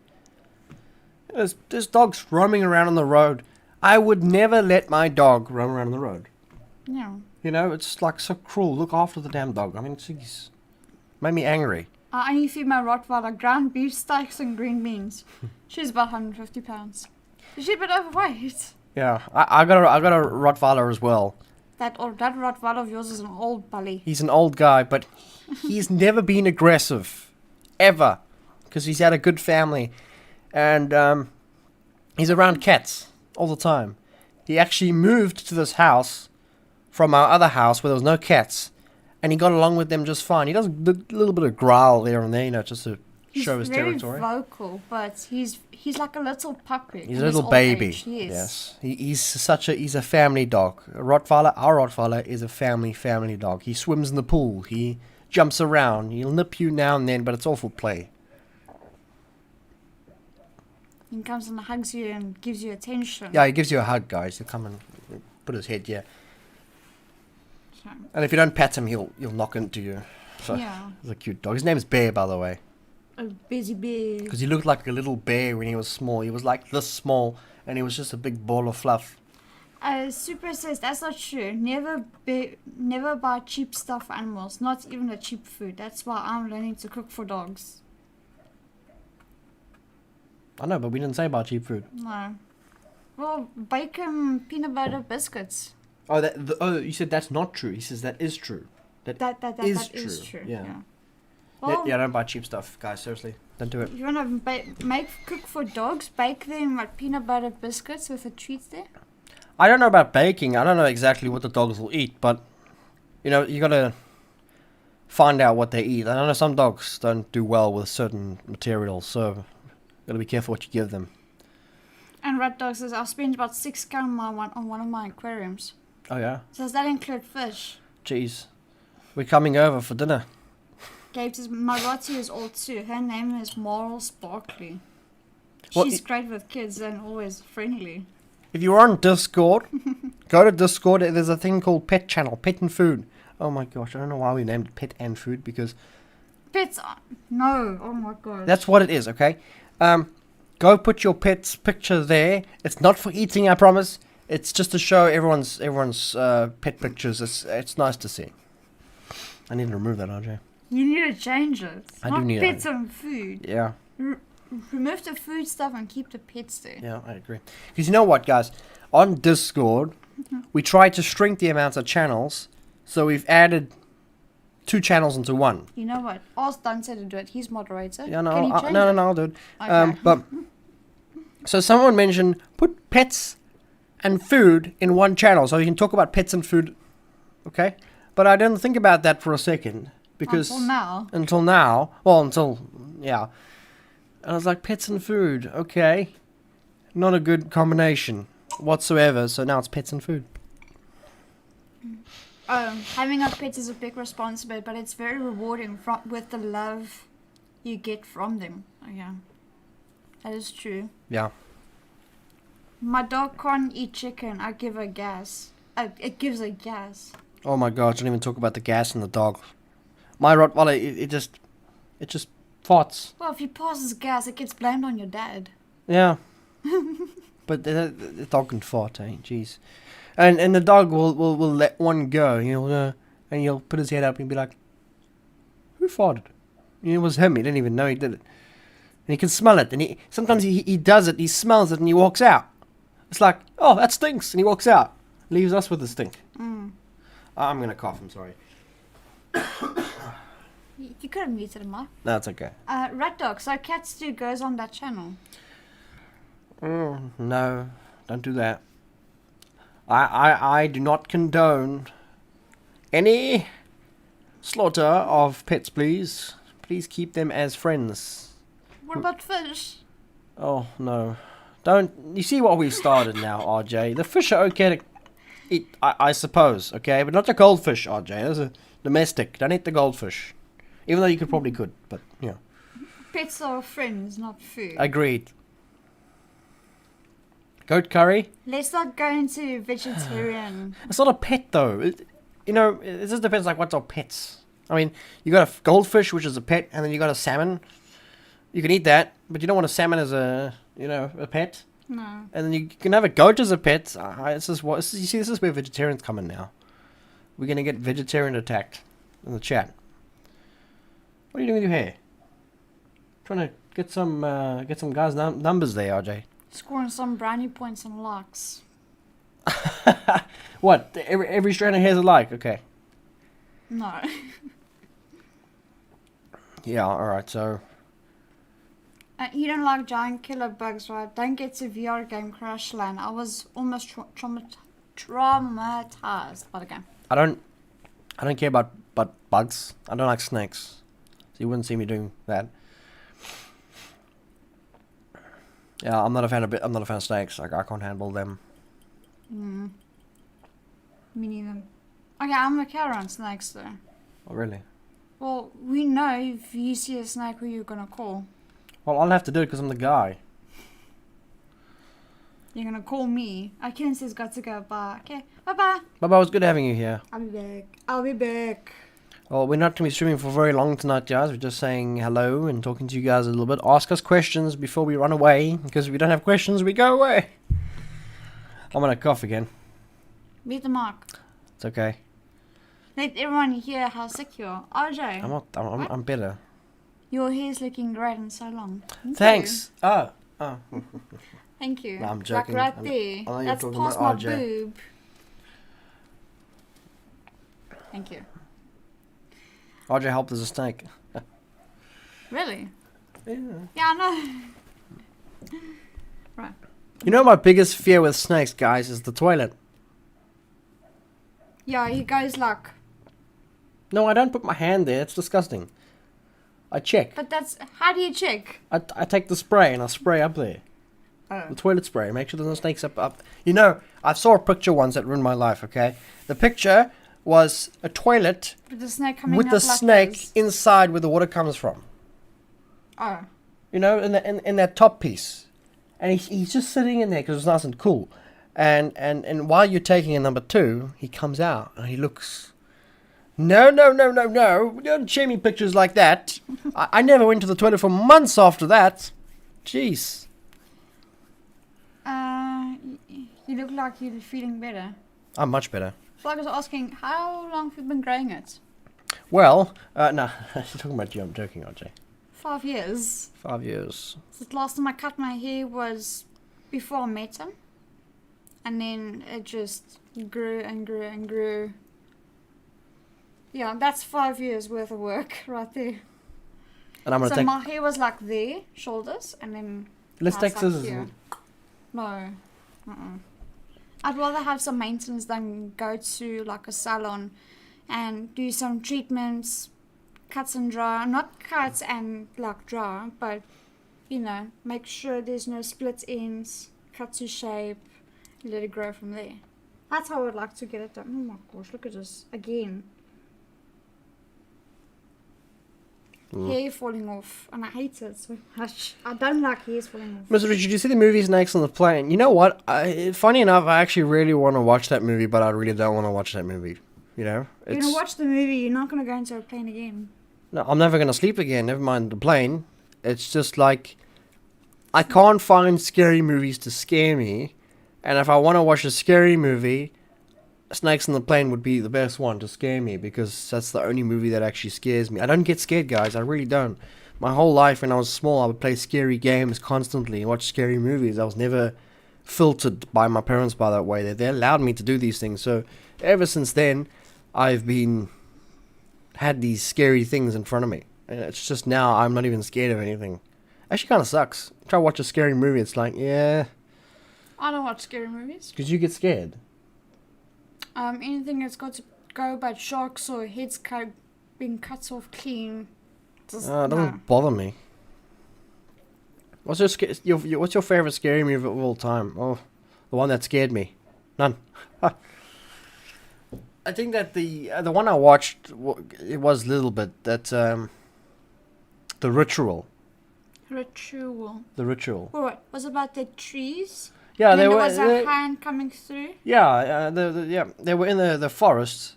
There's dogs roaming around on the road. I would never let my dog roam around on the road. Yeah. You know, it's like so cruel. Look after the damn dog. I mean, jeez. Made me angry. I only feed my Rottweiler ground beef steaks and green beans. She's about 150 pounds. She's a bit overweight. Yeah, I got a Rottweiler as well. That Rottweiler of yours is an old bully. He's an old guy, but he's never been aggressive. Ever. Because he's had a good family. And he's around cats all the time. He actually moved to this house from our other house where there was no cats. And he got along with them just fine. He does a little bit of growl there and there, you know, just to show his territory. He's very vocal, but he's like a little puppy. He's a little baby. Yes. He's a family dog. Our Rottweiler is a family dog. He swims in the pool. He jumps around. He'll nip you now and then, but it's all for play. He comes and hugs you and gives you attention. Yeah, he gives you a hug, guys. He'll come and put his head, yeah. And if you don't pat him, he'll knock into you. So, yeah. He's a cute dog. His name is Bear, by the way. A busy bear. Because he looked like a little bear when he was small. He was like this small, and he was just a big ball of fluff. Super says that's not true. Never buy cheap stuff for animals. Not even a cheap food. That's why I'm learning to cook for dogs. I know, but we didn't say about cheap food. No. Well, bacon peanut butter biscuits. Oh, you said that's not true. He says that is true. That is true. Yeah. Well, yeah, don't buy cheap stuff, guys. Seriously, don't do it. You want to cook for dogs? Bake them like peanut butter biscuits with the treats there? I don't know about baking. I don't know exactly what the dogs will eat, but you know, you gotta find out what they eat. I know some dogs don't do well with certain materials, so you gotta be careful what you give them. And Red Dog says, I've spent about £6 on one of my aquariums. Oh yeah? So does that include fish? Jeez. We're coming over for dinner. Gabe says, my Rottie is old too. Her name is Moral Sparkly. She's great with kids and always friendly. If you're on Discord, go to Discord. There's a thing called Pet Channel, Pet and Food. Oh my gosh, I don't know why we named it Pet and Food, because... Pets... No, oh my god. That's what it is, okay? Go put your pet's picture there. It's not for eating, I promise. It's just to show everyone's pet pictures. It's nice to see. I need to remove that, RJ. You need to change it. It's I not do need pets and food. Yeah. Remove the food stuff and keep the pets there. Yeah, I agree. Because you know what, guys? On Discord, we tried to shrink the amount of channels, so we've added 2 channels into one. You know what? Ask Dante to do it. He's moderator. Yeah, no, Can he change no, it? I'll do it. Okay. But so someone mentioned put pets and food in one channel, so you can talk about pets and food. Okay, but I didn't think about that for a second because until now, yeah. And I was like, pets and food, okay, not a good combination whatsoever. So now it's pets and food. Having a pet is a big responsibility, but it's very rewarding with the love you get from them. Oh, yeah, that is true. Yeah. My dog can't eat chicken. I give her gas. It gives her gas. Oh my god! Don't even talk about the gas in the dog. My Rottweiler, it just farts. Well, if he passes gas, it gets blamed on your dad. Yeah. But the dog can fart, eh? Jeez. And the dog will let one go, and he'll put his head up and be like, Who farted? And it was him. He didn't even know he did it. And he can smell it. And sometimes he does it. He smells it and he walks out. It's like, oh, that stinks. And he walks out. Leaves us with the stink. Mm. I'm going to cough. I'm sorry. You could have muted him up. No, it's okay. Rat Dog, so Cat Stew goes on that channel. No, don't do that. I do not condone any slaughter of pets, please. Please keep them as friends. What about fish? Oh, no. Don't... You see what we've started now, RJ? The fish are okay to eat, I suppose, okay? But not the goldfish, RJ. Those are domestic. Don't eat the goldfish. Even though you probably could, but, you know. Pets are friends, not food. Agreed. Goat curry? Let's not go into vegetarian. It's not a pet, though. It just depends, like, what's our pets. I mean, you got a goldfish, which is a pet, and then you got a salmon. You can eat that, but you don't want a salmon as a pet. No. And then you can have a goat as a pet. This is where vegetarians come in now. We're going to get vegetarian attacked in the chat. What are you doing with your hair? Trying to get some guys' numbers there, RJ. Scoring some brownie points and likes. What? Every strand of hair is alike? Okay. No. Yeah, alright, so... You don't like giant killer bugs, right? Don't get to VR game Crashland. I was almost traumatized by the game. I don't care about bugs. I don't like snakes. So you wouldn't see me doing that. Yeah, I'm not a fan of snakes. I can't handle them. Me neither. Okay, I'm okay around snakes though. Oh, really? Well, we know if you see a snake, who you're gonna call. Well, I'll have to do it because I'm the guy. You're gonna call me. Ken's got to go. Bye. Okay, bye-bye. Bye-bye, it was good having you here. I'll be back. Well, we're not going to be streaming for very long tonight, guys. We're just saying hello and talking to you guys a little bit. Ask us questions before we run away, because if we don't have questions, we go away. I'm going to cough again. Beat the mark. It's okay. Let everyone hear how sick you are. RJ. I'm better. Your hair's looking great and so long. Thanks. Oh. Thank you. No, I'm joking. Like right there. That's past my boob. Thank you. RJ helped as a snake. Really? Yeah. Yeah, I know. Right. You know my biggest fear with snakes, guys, is the toilet. Yeah, he goes like... No, I don't put my hand there. It's disgusting. I check. But that's... How do you check? I take the spray and I spray up there. Oh. The toilet spray. Make sure there's no snakes up. You know, I saw a picture once that ruined my life, okay? The picture was a toilet with the snake coming with up the like snake this. inside where the water comes from. Oh. You know, in that top piece. And he's just sitting in there because it's nice and cool. And while you're taking a number 2, he comes out and he looks... No. Don't show me pictures like that. I never went to the toilet for months after that. Jeez. You look like you're feeling better. I'm much better. So I was asking, how long have you been growing it? Well, no, you're talking about you. I'm joking, RJ. 5 years. 5 years. So the last time I cut my hair was before I met him. And then it just grew and grew and grew. Yeah, that's 5 years worth of work right there. And I'm gonna so my hair was like there, shoulders, and then... Let's take like scissors. Here. No. I'd rather have some maintenance than go to like a salon and do some treatments, cuts and dry. Not cuts and like dry, but you know, make sure there's no split ends, cut to shape, let it grow from there. That's how I would like to get it done. Oh my gosh, look at this again. Hair falling off, and I hate it so much. I don't like hairs falling off. Mr. Richard, did you see the movie Snakes on the Plane? You know what? Funny enough, I actually really want to watch that movie, but I really don't want to watch that movie. You know? You're going to watch the movie, you're not going to go into a plane again. No, I'm never going to sleep again, never mind the plane. It's just like, I can't find scary movies to scare me, and if I want to watch a scary movie, Snakes on the Plane would be the best one to scare me, because that's the only movie that actually scares me. I don't get scared, guys. I really don't. My whole life when I was small, I would play scary games constantly, watch scary movies. I was never filtered by my parents by that way. They allowed me to do these things. So ever since then, I've had these scary things in front of me. And it's just now I'm not even scared of anything. Actually kind of sucks. Try to watch a scary movie, it's like, yeah. I don't watch scary movies. Because you get scared. Anything that's got to go about sharks or heads being cut off clean. It doesn't bother me. What's your favorite scary movie of all time? Oh, the one that scared me. None. I think that the one I watched, it was a little bit that The Ritual. Ritual. The Ritual. What was it about the trees? Yeah, and there was a hand coming through. Yeah, they were in the forest,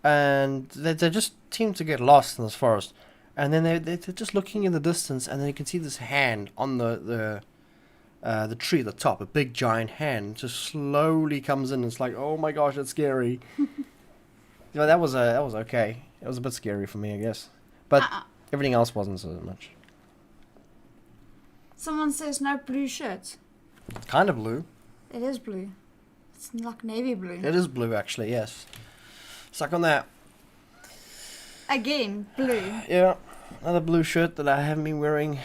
and they just seemed to get lost in this forest, and then they're just looking in the distance, and then you can see this hand on the tree at the top, a big giant hand, just slowly comes in. It's like, oh my gosh, that's scary. That was okay. It was a bit scary for me, I guess, but everything else wasn't so much. Someone says no blue shirts. It's kind of blue. It is blue. It's like navy blue. It is blue, actually, yes. Suck on that. Again, blue. Yeah, another blue shirt that I haven't been wearing.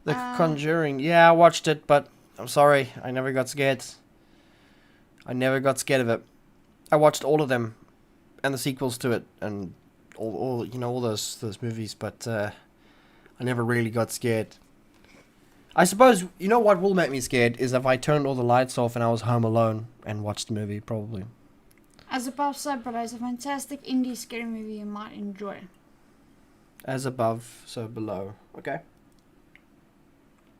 The Conjuring. Yeah, I watched it, but I'm sorry, I never got scared. I never got scared of it. I watched all of them, and the sequels to it, and all those movies, but I never really got scared. I suppose, you know what will make me scared is if I turned all the lights off and I was home alone and watched the movie, probably. As Above, So Below is a fantastic indie scary movie you might enjoy. As Above, So Below. Okay.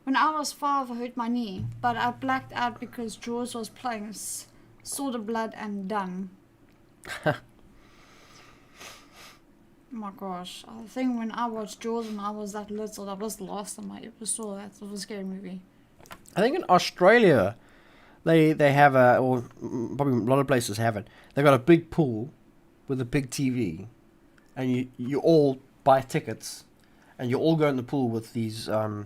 When I was 5, I hurt my knee, but I blacked out because Jaws was playing, saw the blood and done. Oh my gosh, I think when I watched Jaws when I was that little, that was the last time I ever saw that. It was a scary movie. I think in Australia, they have or probably a lot of places have it. They've got a big pool with a big TV, and you all buy tickets, and you all go in the pool with these, what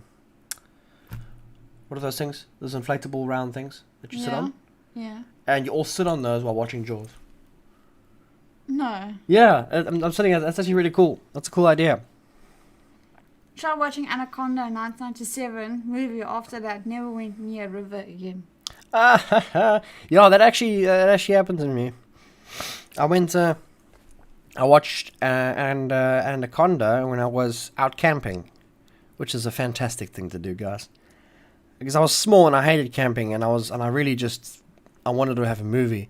are those things? Those inflatable round things that you sit on? Yeah. And you all sit on those while watching Jaws. No. Yeah, I'm saying that's actually really cool. That's a cool idea. Tried watching Anaconda in 1997 movie. After that, never went near a river again. Yeah, that actually happened to me. I watched Anaconda when I was out camping, which is a fantastic thing to do, guys. Because I was small and I hated camping, and I wanted to have a movie.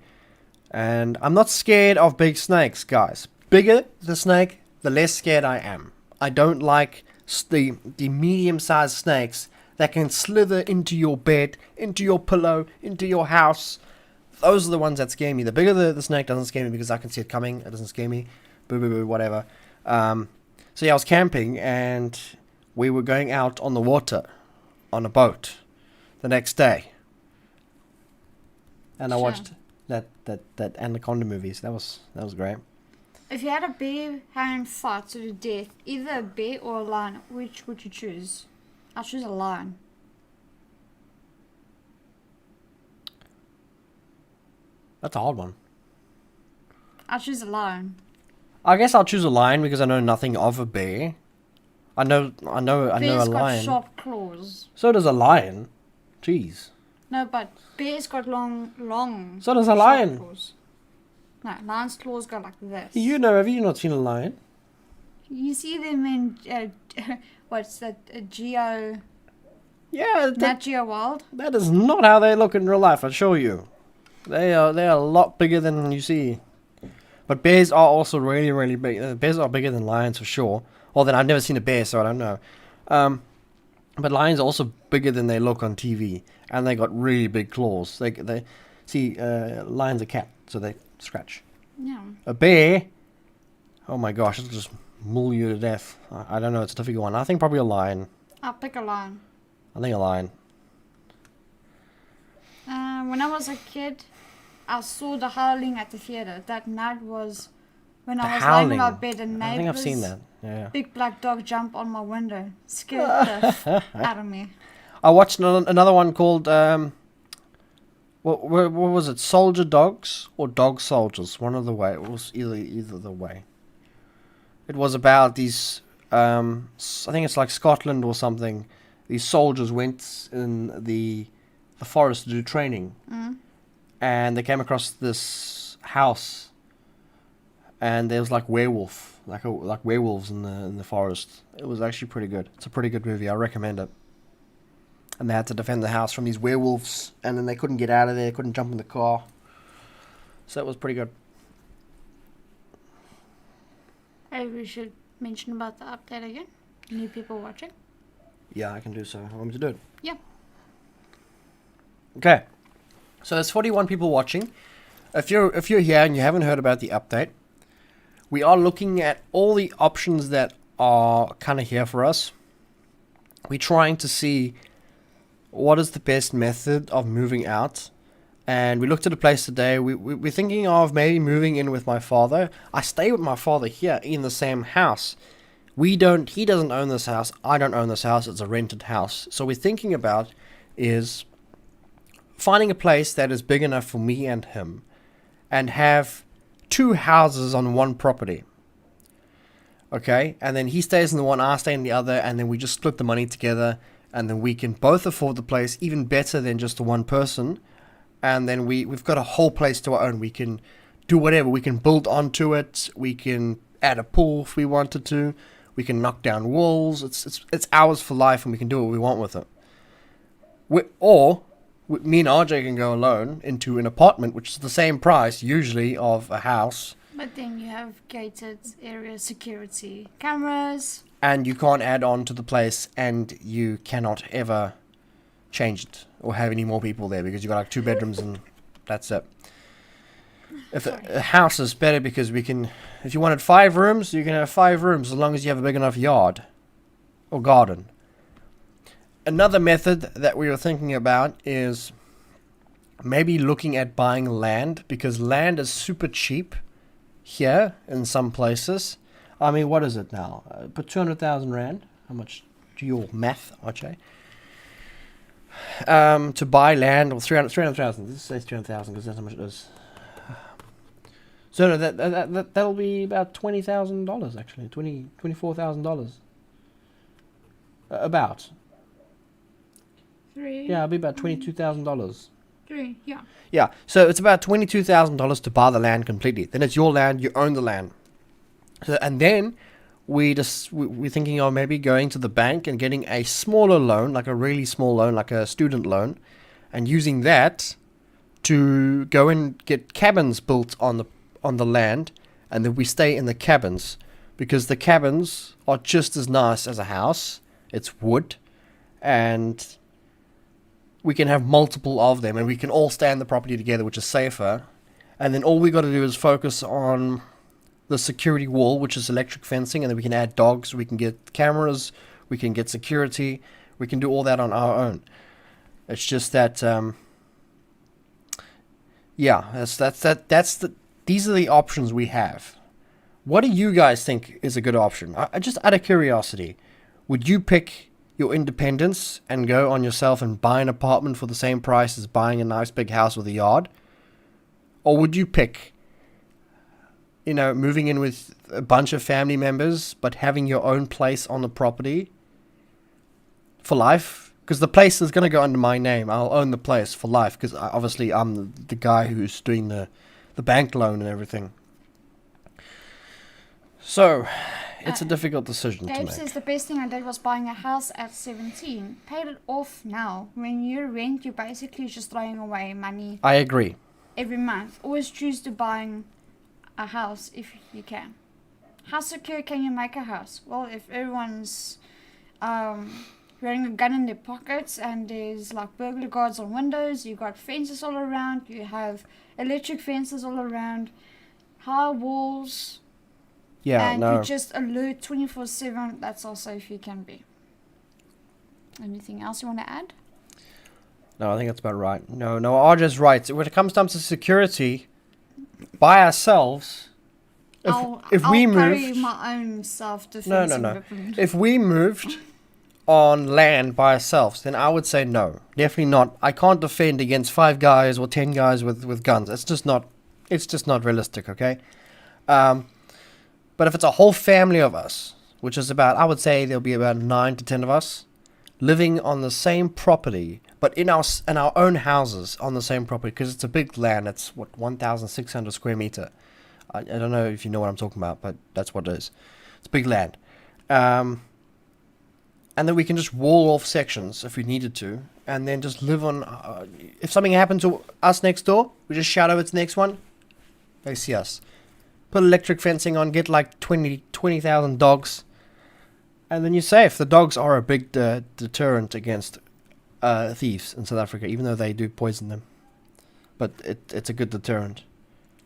And I'm not scared of big snakes, guys. Bigger the snake, the less scared I am. I don't like the medium-sized snakes that can slither into your bed, into your pillow, into your house. Those are the ones that scare me. The bigger the snake doesn't scare me because I can see it coming. It doesn't scare me. Boo, boo, boo, whatever. So yeah, I was camping and we were going out on the water on a boat the next day. And I watched that Anaconda movies. That was great. If you had a bear hand fight to the death, either a bear or a lion, which would you choose? I'll choose a lion. That's a hard one. I'll choose a lion. I guess I'll choose a lion because I know nothing of a bear. I know a lion. Bear's got sharp claws. So does a lion. Jeez. No, but bear's got long. So does a lion. Claws. No, lion's claws go like this. Have you not seen a lion? You see them in what's that? Geo. Yeah, Nat Geo Wild. That is not how they look in real life. I assure you, they are a lot bigger than you see. But bears are also really, really big. Bears are bigger than lions for sure. Well, then I've never seen a bear, so I don't know. But lions are also bigger than they look on TV, and they got really big claws. They see lions are cat, so they scratch. Yeah. A bear, oh my gosh, it'll just maul you to death. I don't know, it's a difficult one. I think probably a lion. I'll pick a lion. I think a lion. When I was a kid, I saw the howling at the theater. That night was when The I was lying in my Howling. bed and I think I've seen neighbors, that. Yeah. big black dog jump on my window. Scared the out of me. I watched another one called what was it? Soldier Dogs or Dog Soldiers? One of the way. It was either the way. It was about these. I think it's like Scotland or something. These soldiers went in the forest to do training, and they came across this house, and there was like like werewolves in the forest. It was actually pretty good. It's a pretty good movie. I recommend it. And they had to defend the house from these werewolves, and then they couldn't get out of there, couldn't jump in the car. So it was pretty good. Hey, we should mention about the update again. New people watching. Yeah, I can do so. I want me to do it. Yeah. Okay. So there's 41 people watching. If you're here and you haven't heard about the update, we are looking at all the options that are kind of here for us. We're trying to see what is the best method of moving out. And we looked at a place today. We're thinking of maybe moving in with my father. I stay with my father here in the same house. He doesn't own this house. I don't own this house. It's a rented house. So we're thinking about is finding a place that is big enough for me and him and have 2 houses on one property. Okay? And then he stays in the one, I stay in the other, and then we just split the money together, and then we can both afford the place even better than just the one person. And then we've got a whole place to our own. We can do whatever. We can build onto it. We can add a pool if we wanted to. We can knock down walls. It's ours for life, and we can do what we want with it. Me and RJ can go alone into an apartment, which is the same price usually of a house. But then you have gated area security cameras. And you can't add on to the place, and you cannot ever change it or have any more people there because you've got like 2 bedrooms and that's it. If a house is better because if you wanted 5 rooms, you can have 5 rooms as long as you have a big enough yard or garden. Another method that we were thinking about is maybe looking at buying land because land is super cheap here in some places. I mean, what is it now? But 200,000 rand. How much do your math, RJay? To buy land, or 300,000. This says 300,000 because that's how much it is. So no, that'll be about $20,000 actually, $24,000. About. 3. Yeah, it'll be about $22,000. 3. Yeah. Yeah, so it's about $22,000 to buy the land completely. Then it's your land, you own the land. So, and then we're thinking of maybe going to the bank and getting a smaller loan, like a really small loan, like a student loan, and using that to go and get cabins built on the land, and then we stay in the cabins because the cabins are just as nice as a house. It's wood, and we can have multiple of them, and we can all stay on the property together, which is safer. And then all we got to do is focus on the security wall, which is electric fencing, and then we can add dogs, we can get cameras, we can get security, we can do all that on our own. It's just that, these are the options we have. What do you guys think is a good option? Just out of curiosity, would you pick your independence and go on yourself and buy an apartment for the same price as buying a nice big house with a yard? Or would you pick, moving in with a bunch of family members, but having your own place on the property for life? Because the place is going to go under my name. I'll own the place for life because obviously I'm the guy who's doing the bank loan and everything. So, it's a difficult decision to Dave make. says the best thing I did was buying a house at 17. Paid it off now. When you rent, you're basically just throwing away money. I agree. Every month. Always choose to buying a house if you can. How secure can you make a house? Well, if everyone's wearing a gun in their pockets and there's like burglar guards on windows, you got fences all around, you have electric fences all around, high walls, and you just alert 24/7, that's how safe you can be. Anything else you want to add? No, I think that's about right. No, RJ's right. When it comes down to security, by ourselves, if we I'll carry moved, my own self-defense no. weapon. If we moved on land by ourselves, then I would say no, definitely not. I can't defend against 5 guys or 10 guys with guns. It's just not. It's just not realistic. Okay. But if it's a whole family of us, which is about, I would say there'll be about 9 to 10 of us, living on the same property, but in our own houses on the same property, because it's a big land. It's what 1,600 square meter. I don't know if you know what I'm talking about, but that's what it is. It's big land. And then we can just wall off sections if we needed to, and then just live on. If something happened to us next door, we just shout over to the next one. They see us. Put electric fencing on, get like 20,000 dogs, and then you're safe. The dogs are a big deterrent against thieves in South Africa, even though they do poison them. But it's a good deterrent.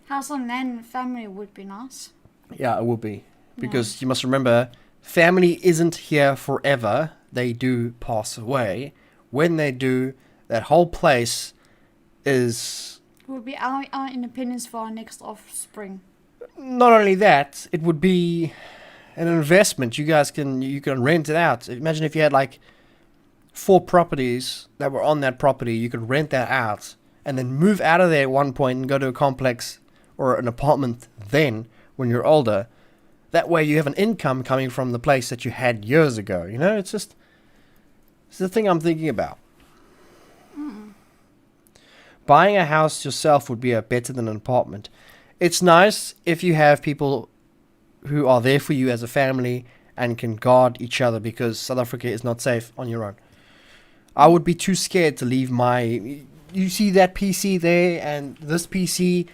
House on land and family would be nice. Yeah, it will be. Because you must remember, family isn't here forever. They do pass away. When they do, that whole place is... It would be our independence for our next offspring. Not only that, it would be an investment. You can rent it out. Imagine if you had like 4 properties that were on that property. You could rent that out and then move out of there at one point and go to a complex or an apartment then when you're older. That way you have an income coming from the place that you had years ago. You know, it's the thing I'm thinking about. Buying a house yourself would be better than an apartment. It's nice if you have people who are there for you as a family and can guard each other, because South Africa is not safe on your own. I would be too scared to leave my... You see that PC there and this PC,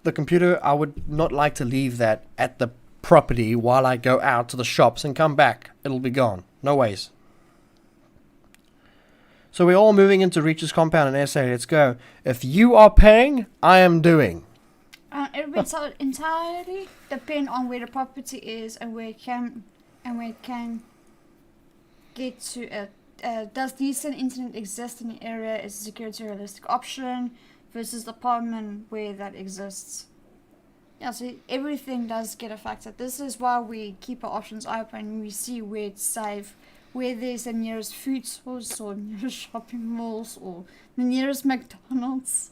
the computer, I would not like to leave that at the property while I go out to the shops and come back. It'll be gone. No ways. So we're all moving into Reach's compound in SA. Let's go. If you are paying, I am doing. It would entirely depend on where the property is and where it can get to it. Does decent internet exist in the area? Is security a realistic option versus the apartment where that exists? Yeah, so everything does get affected. This is why we keep our options open. We see where it's safe, where there's the nearest food source or nearest shopping malls or the nearest McDonald's.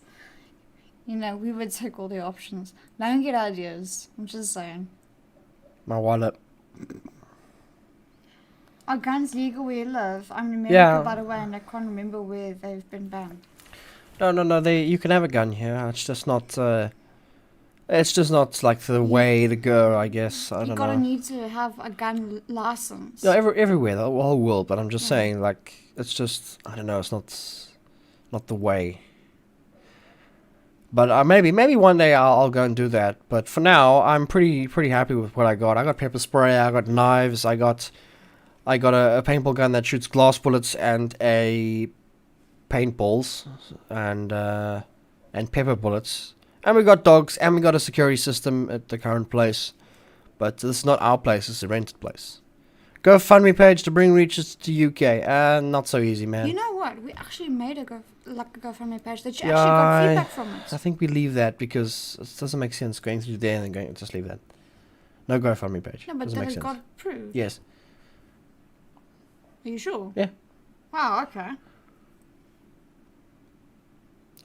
You know, we would take all the options. Don't get ideas. I'm just saying. My wallet. Are guns legal where you live? I'm in America, by the way, and I can't remember where they've been banned. No. You can have a gun here. It's just not. It's just not like the way to go, I guess. I don't know. You gotta need to have a gun license. No, everywhere, the whole world. But I'm just saying, like, it's just, I don't know. It's not the way. But maybe one day I'll go and do that. But for now, I'm pretty happy with what I got. I got pepper spray. I got knives. I got a paintball gun that shoots glass bullets and a paintballs and pepper bullets. And we got dogs, and we got a security system at the current place. But this is not our place, it's a rented place. GoFundMe page to bring Reaches to UK. Not so easy, man. You know what? We actually made a GoFundMe page. Did you actually got feedback from it? I think we leave that because it doesn't make sense going through there and then just leave that. No GoFundMe page. No, but doesn't that make it sense. got approved. Yes. Are you sure? Yeah. Wow, okay.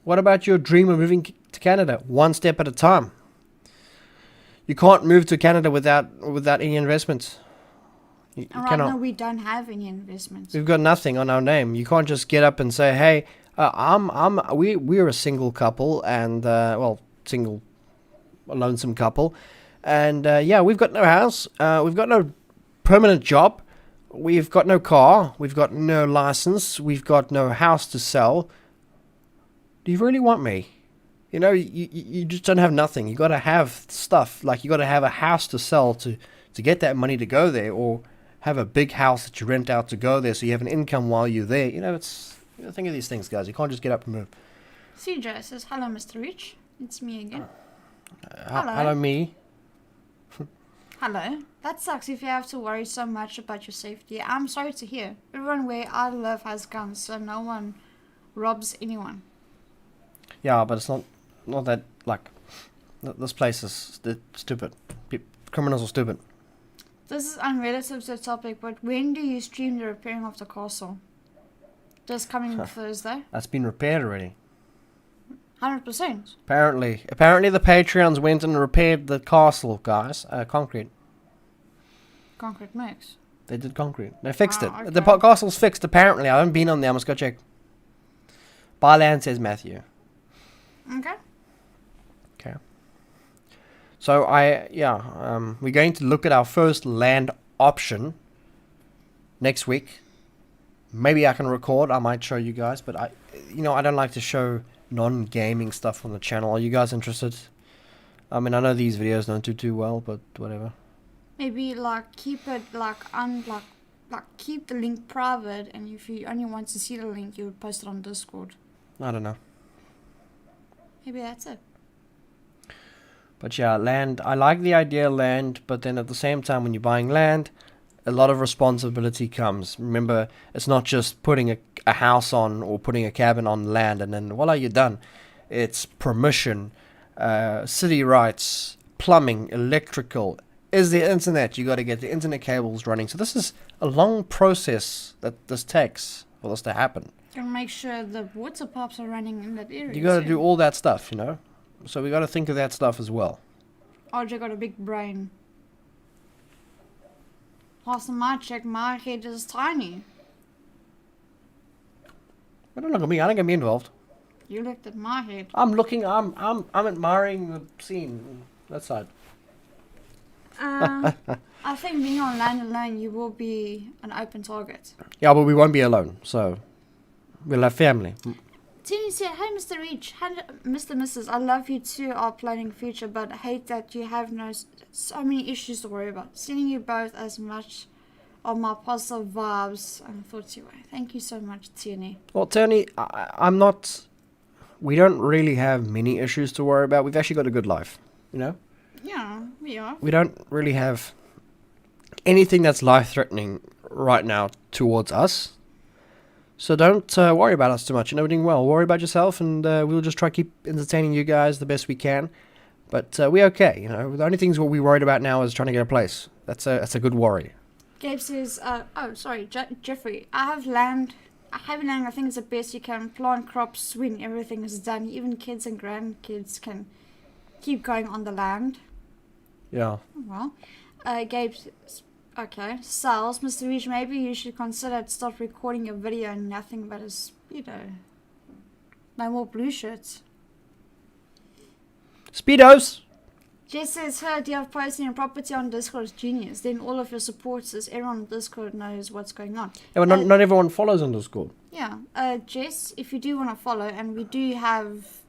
What about your dream of moving to Canada? One step at a time. You can't move to Canada without any investments. You Right now we don't have any investments. We've got nothing on our name. You can't just get up and say, "Hey, we're a single couple and a lonesome couple, and we've got no house, we've got no permanent job, we've got no car, we've got no license, we've got no house to sell. Do you really want me?" You know, you just don't have nothing. You got to have stuff. Like, you got to have a house to sell to get that money to go there, or have a big house that you rent out to go there so you have an income while you're there. You know, think of these things, guys. You can't just get up and move. CJ says, "Hello, Mr. Rich. It's me again." Hello, me. Hello. That sucks if you have to worry so much about your safety. I'm sorry to hear. Everyone where I live has guns, so no one robs anyone. Yeah, but it's not that, like, this place is stupid. Criminals are stupid. This is unrelated to the topic, but when do you stream the repairing of the castle? This coming Thursday? That's been repaired already. 100%. Apparently the Patreons went and repaired the castle, guys. Concrete. Concrete mix. They did concrete. They fixed it. Okay. The castle's fixed, apparently. I haven't been on there. I must go check. Buy land, says Matthew. Okay. Okay. So we're going to look at our first land option next week. Maybe I can record. I might show you guys, but I don't like to show non-gaming stuff on the channel. Are you guys interested? I mean, I know these videos don't do too well, but whatever. Maybe keep it keep the link private, and if you only want to see the link, you would post it on Discord. I don't know. Maybe that's it. But yeah, land. I like the idea of land, but then at the same time, when you're buying land, a lot of responsibility comes. Remember, it's not just putting a house on or putting a cabin on land and then voila, you're done. It's permission, city rights, plumbing, electrical. Is the internet? You got to get the internet cables running. So this is a long process that this takes for this to happen. You gotta make sure the water pipes are running in that area. You got to do all that stuff, So we got to think of that stuff as well. RJ got a big brain. Last time I checked, my head is tiny. But don't look at me. I don't get me involved. You looked at my head. I'm looking. I'm admiring the scene. That side. I think being on land alone, you will be an open target. Yeah, but we won't be alone. So we'll have family. Tini said, "Hey, Mr. Reach, hi, Mr. Mrs. I love you too. Our planning future, but hate that you have so many issues to worry about. Sending you both as much of my positive vibes and thoughts your way. Thank you so much, Tini." Well, Tony, I'm not. We don't really have many issues to worry about. We've actually got a good life, Yeah, we are. We don't really have anything that's life-threatening right now towards us. So don't worry about us too much. We're doing well. Worry about yourself, and we'll just try to keep entertaining you guys the best we can. But we're okay, The only things what we're worried about now is trying to get a place. That's a good worry. Gabe says, Jeffrey, I have land. I think it's the best you can plant crops when everything is done. Even kids and grandkids can keep going on the land. Yeah. Well, Gabe says, okay, Sales, Mr. Reach, maybe you should consider stop recording a video and nothing but no more blue shirts. Speedos! Jess says her idea of posting a property on Discord is genius. Then all of your supporters, everyone on Discord knows what's going on. Yeah, but not everyone follows on Discord. Yeah. Jess, if you do want to follow, and we do have,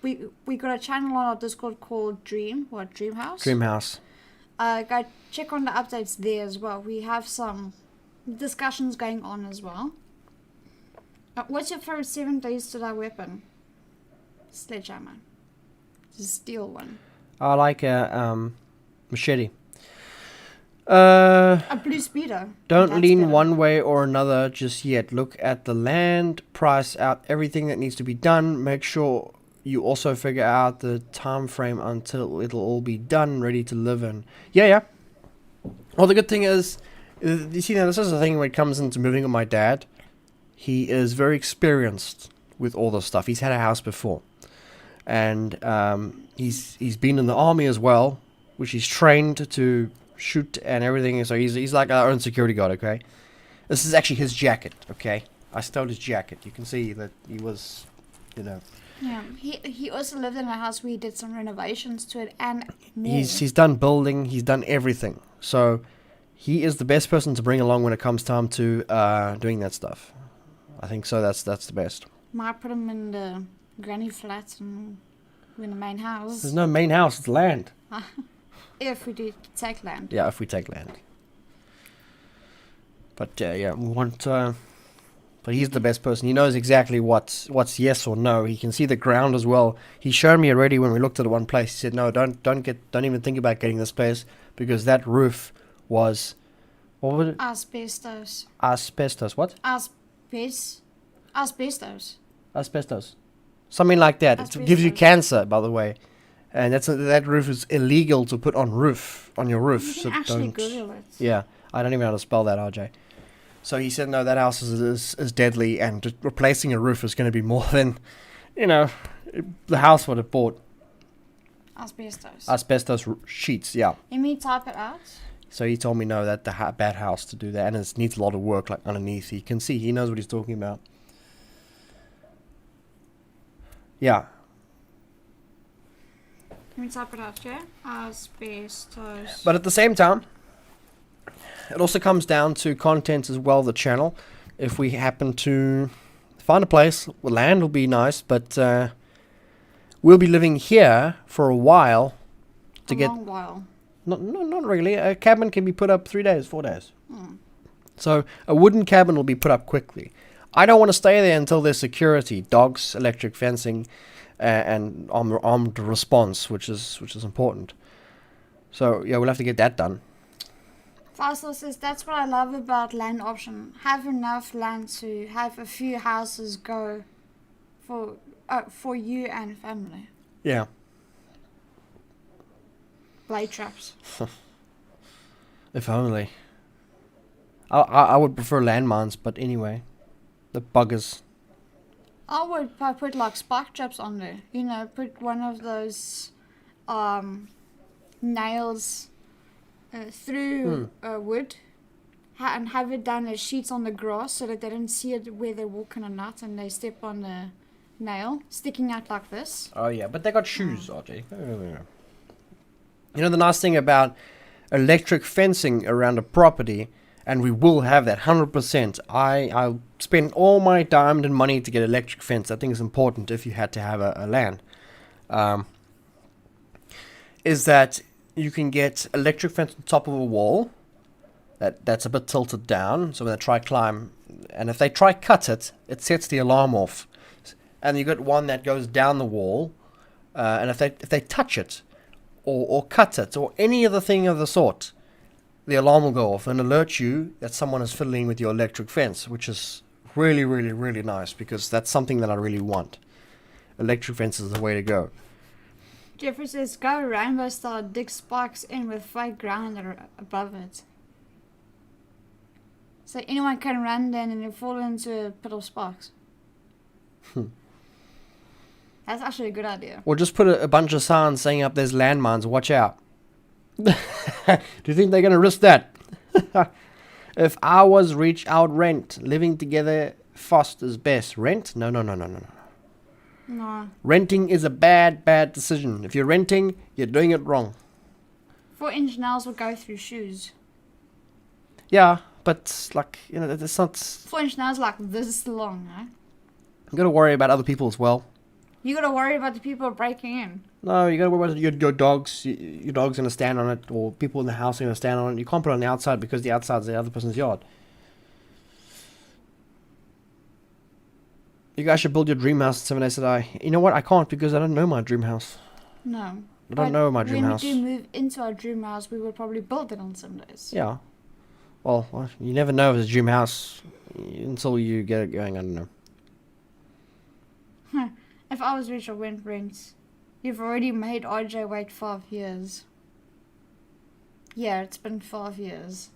we got a channel on our Discord called Dreamhouse. Dreamhouse. Go check on the updates there as well. We have some discussions going on as well. What's your favorite 7 days to die weapon? Sledgehammer. It's a steel one. I like a machete. A blue speeder. Don't That's lean better. one way or another just yet. Look at the land, price out everything that needs to be done. Make sure you also figure out the time frame until it'll all be done, ready to live in. Yeah. Well, the good thing is, you see, now this is the thing when it comes into moving with my dad. He is very experienced with all this stuff. He's had a house before. And he's been in the army as well, which he's trained to shoot and everything. So he's like our own security guard, okay? This is actually his jacket, okay? I stole his jacket. You can see that he was, Yeah, he also lived in a house where he did some renovations to it and more. He's done building. He's done everything. So he is the best person to bring along when it comes time to doing that stuff. I think so. That's the best. Might put him in the granny flat and in the main house. There's no main house. It's land. If we do take land. Yeah, if we take land. But we want. But he's the best person. He knows exactly what's yes or no. He can see the ground as well. He showed me already when we looked at one place. He said, "No, don't even think about getting this place because that roof was, what was it? Asbestos. Asbestos. What? Asbestos. Asbestos. Asbestos. Something like that. It gives you Asbestos. cancer, by the way. And that roof is illegal to put on your roof. You So can actually don't. Google it. Yeah, I don't even know how to spell that, RJ. So he said, no, that house is deadly, and just replacing a roof is going to be more than, the house would have bought. Asbestos. Asbestos sheets, yeah. Let me type it out. So he told me, no, that the bad house to do that, and it needs a lot of work, like underneath. He can see, he knows what he's talking about. Yeah. Let me type it out, yeah? Asbestos. But at the same time, it also comes down to content as well, the channel. If we happen to find a place, well, land will be nice, but we'll be living here for a while to get. Long while. Not really. A cabin can be put up 3 days, 4 days. So a wooden cabin will be put up quickly. I don't want to stay there until there's security, dogs, electric fencing, and armed response, which is important. So yeah, we'll have to get that done. Faisal says that's what I love about land option. Have enough land to have a few houses go for you and family. Yeah. Blade traps. If only. I would prefer landmines, but anyway, the buggers. I would put like spike traps on there. Put one of those nails through wood and have it done as sheets on the grass so that they don't see it where they're walking or not and they step on the nail sticking out like this. Oh yeah, but they got shoes, RJ. The nice thing about electric fencing around a property, and we will have that 100%. I'll spend all my time and money to get electric fence. I think it's important if you had to have a land. Is that you can get electric fence on top of a wall that's a bit tilted down, so when they try climb, and if they try cut it, it sets the alarm off. And you got one that goes down the wall, and if they touch it, or cut it, or any other thing of the sort, the alarm will go off and alert you that someone is fiddling with your electric fence, which is really, really, really nice, because that's something that I really want. Electric fence is the way to go. Jeffrey says, go rainbow style, dig spikes in with fake grinder above it. So anyone can run then and fall into a pit of sparks. That's actually a good idea. Or just put a bunch of signs saying up there's landmines, watch out. Do you think they're going to risk that? If I was rich, I would rent. Living together fast is best. Rent? No. No. Renting is a bad decision. If you're renting, you're doing it wrong. 4-inch nails will go through shoes. Yeah, but it's not. 4-inch nails like this long, eh? You got to worry about other people as well. You gotta worry about the people breaking in. No, you got to worry about your dogs. Your dog's going to stand on it, or people in the house are going to stand on it. You can't put it on the outside because the outside's the other person's yard. You guys should build your dream house, 7 days today. You know what? I can't because I don't know my dream house. No. I don't know my dream house. When we do move into our dream house, we will probably build it on some days. Yeah. Well, you never know if it's a dream house until you get it going. I don't know. If I was rich, I wouldn't rent. You've already made RJ wait 5 years. Yeah, it's been 5 years.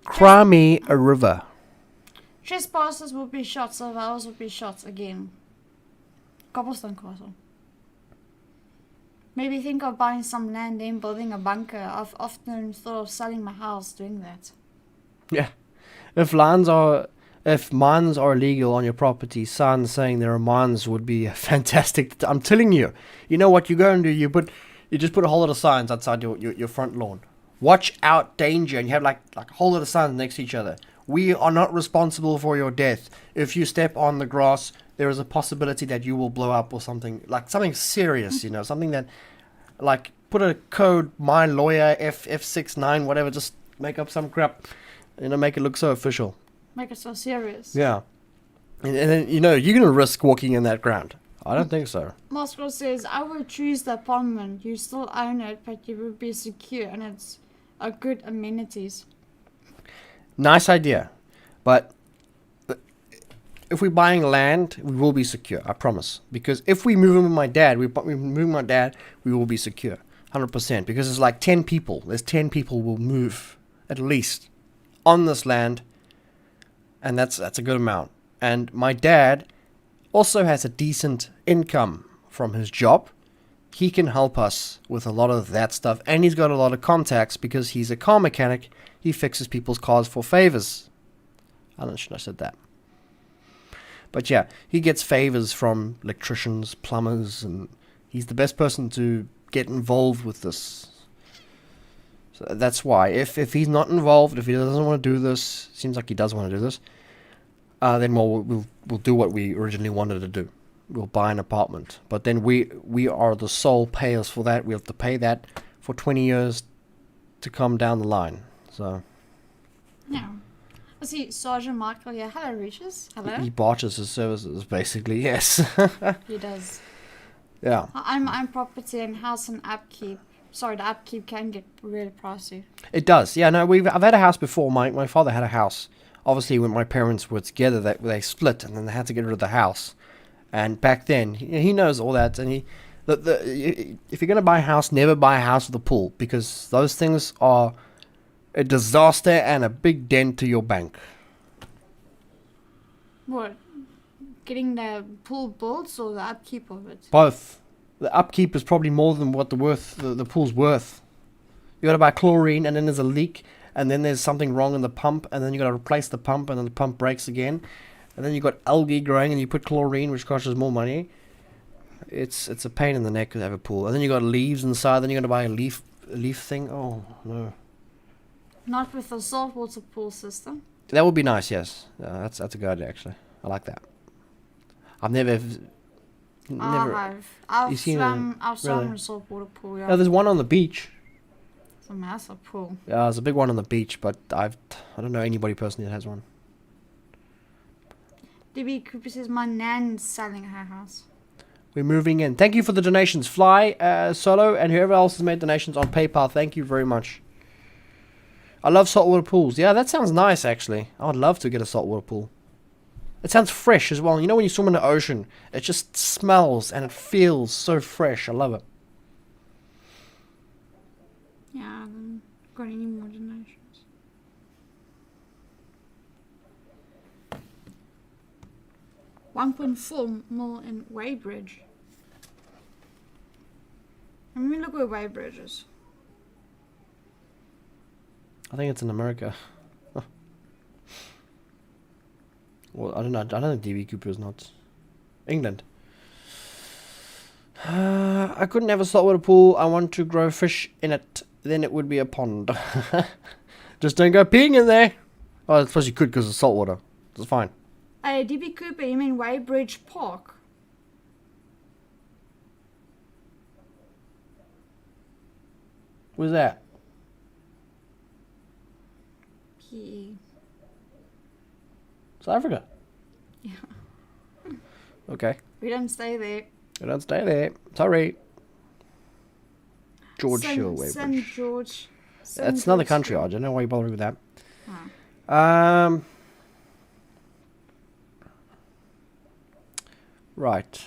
Cry me a river. Trespassers will be shot, survivors will be shot again. Cobblestone Castle. Maybe think of buying some land and building a bunker. I've often thought of selling my house doing that. Yeah. If mines are illegal on your property, signs saying there are mines would be fantastic. I'm telling you. You know what you go and do? You just put a whole lot of signs outside your front lawn. Watch out, danger, and you have like a whole lot of signs next to each other. We are not responsible for your death. If you step on the grass, there is a possibility that you will blow up or something. Like something serious, something that, like, put a code, my lawyer, F69, whatever, just make up some crap, make it look so official. Make it so serious. Yeah. And then, you're going to risk walking in that ground. I don't think so. Moscow says, I would choose the apartment. You still own it, but you would be secure, and it's a good amenities. Nice idea. But if we're buying land, we will be secure. I promise. Because if we move in with my dad, we will be secure, 100%. Because it's like 10 people. There's 10 people will move at least on this land, and that's a good amount. And my dad also has a decent income from his job. He can help us with a lot of that stuff, and he's got a lot of contacts because he's a car mechanic. He fixes people's cars for favors. I don't know, should I said that. But yeah, he gets favors from electricians, plumbers, and he's the best person to get involved with this. So that's why. If he's not involved, if he doesn't want to do this, seems like he does want to do this, then we'll do what we originally wanted to do. We'll buy an apartment. But then we are the sole payers for that. We have to pay that for 20 years to come down the line. So Yeah. I see Sergeant Michael here. Hello, Regis. Hello. he barters his services, basically. Yes. He does. Yeah. I'm property and house and upkeep. Sorry, the upkeep can get really pricey. It does. Yeah. No, I've had a house before. My father had a house. Obviously, when my parents were together, they split, and then they had to get rid of the house. And back then, he knows all that. And if you're going to buy a house, never buy a house with a pool, because those things are a disaster and a big dent to your bank. What? Getting the pool built or the upkeep of it? Both. The upkeep is probably more than what the pool's worth. You got to buy chlorine, and then there's a leak, and then there's something wrong in the pump, and then you got to replace the pump, and then the pump breaks again. And then you got algae growing, and you put chlorine, which costs more money. It's a pain in the neck to have a pool. And then you got leaves inside. Then you got to buy a leaf thing. Oh no! Not with the saltwater pool system. That would be nice. Yes, that's a good idea. Actually, I like that. I've never. I've seen swum really? in a saltwater pool. Yeah. No, there's one on the beach. It's a massive pool. Yeah, there's a big one on the beach, but I don't know anybody personally that has one. DB Cooper says my nan's selling her house. We're moving in. Thank you for the donations, Fly, Solo, and whoever else has made donations on PayPal. Thank you very much. I love saltwater pools. Yeah, that sounds nice, actually. I would love to get a saltwater pool. It sounds fresh as well. You know when you swim in the ocean, it just smells and it feels so fresh. I love it. Yeah, I haven't got any more donations. $1.4 million in Weybridge. Let me look where Weybridge is. I think it's in America. Well, I don't know. I don't think DB Cooper is not. England. I couldn't have a saltwater pool. I want to grow fish in it. Then it would be a pond. Just don't go peeing in there. Oh, I suppose you could because it's saltwater. It's fine. DB Cooper, you mean Weybridge Park? Where's that? PE. South Africa. Yeah. Okay. We don't stay there. You don't stay there. Sorry. George Hill, St. Weybridge. George. That's another country. I don't know why you're bothering with that. Oh. Right.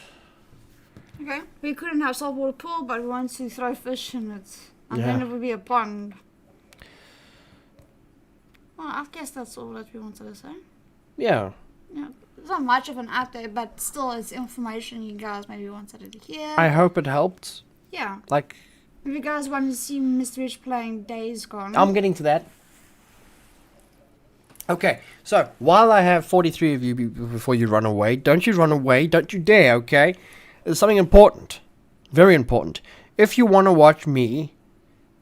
Okay. We couldn't have saltwater pool, but we want to throw fish in it. And Yeah. then it would be a pond. Well, I guess that's all that we wanted to say. Yeah. Yeah. It's not much of an update, but still it's information you guys maybe wanted to hear. I hope it helped. Yeah. Like, If you guys want to see Mr. Rich playing Days Gone. I'm getting to that. Okay, so while I have 43 of you before you run away, don't you run away, don't you dare, okay? There's something important, very important. If you want to watch me,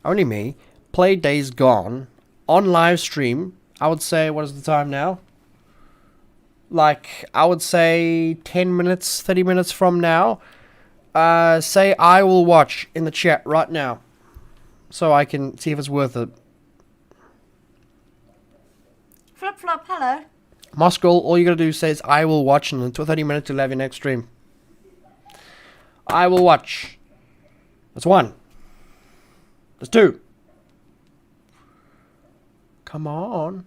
only me, play Days Gone on live stream, I would say, what is the time now? Like, I would say 10 minutes, 30 minutes from now. Say I will watch in the chat right now, so I can see if it's worth it. Flip flop, hello. Moscow, all you gotta do says I will watch, and in 30 minutes you'll have your next stream. I will watch. That's one. That's two. Come on.